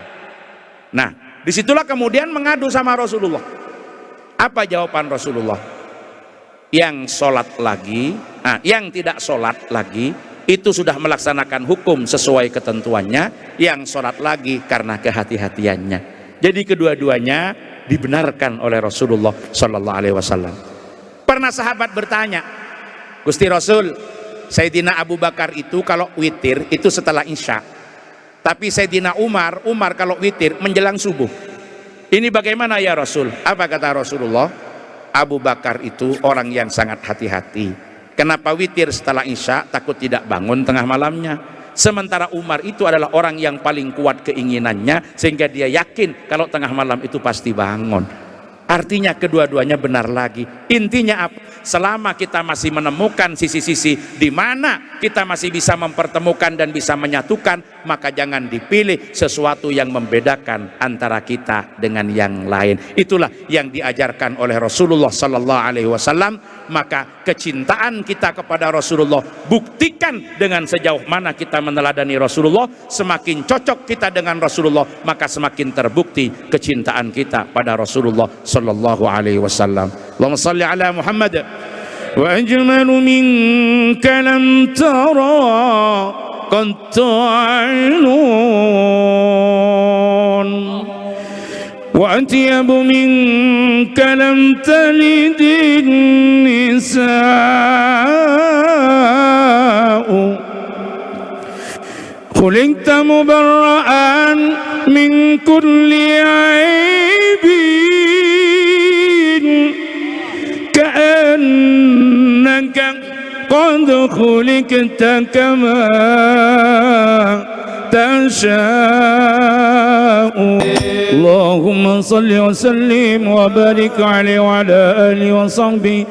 A: Nah, disitulah kemudian mengadu sama Rasulullah. Apa jawaban Rasulullah? Yang sholat lagi, yang tidak sholat lagi itu sudah melaksanakan hukum sesuai ketentuannya, yang sholat lagi karena kehati-hatiannya. Jadi kedua-duanya dibenarkan oleh Rasulullah Sallallahu Alaihi Wasallam. Pernah sahabat bertanya, Gusti Rasul, Sayyidina Abu Bakar itu kalau witir itu setelah Isya, tapi Sayyidina Umar kalau witir menjelang subuh. Ini bagaimana ya Rasul? Apa kata Rasulullah? Abu Bakar itu orang yang sangat hati-hati. Kenapa witir setelah Isya? Takut tidak bangun tengah malamnya. Sementara Umar itu adalah orang yang paling kuat keinginannya, sehingga dia yakin kalau tengah malam itu pasti bangun. Artinya kedua-duanya benar lagi. Intinya apa? Selama kita masih menemukan sisi-sisi di mana kita masih bisa mempertemukan dan bisa menyatukan, maka jangan dipilih sesuatu yang membedakan antara kita dengan yang lain. Itulah yang diajarkan oleh Rasulullah Sallallahu Alaihi Wasallam. Maka kecintaan kita kepada Rasulullah buktikan dengan sejauh mana kita meneladani Rasulullah. Semakin cocok kita dengan Rasulullah, maka semakin terbukti kecintaan kita pada Rasulullah Sallallahu Alaihi Wasallam. Allahumma salli ala Muhammad. Wa ajmalu minka lam tara qad ta'alun wa atyabu minka lam talidin nisa'u khuliqta mubarra'an min kulli aibin ka'annaka qad khuliqta kama tasha'u. Allahumma salli wa sallim wa barik alaihi wa ala alihi wa sahbihi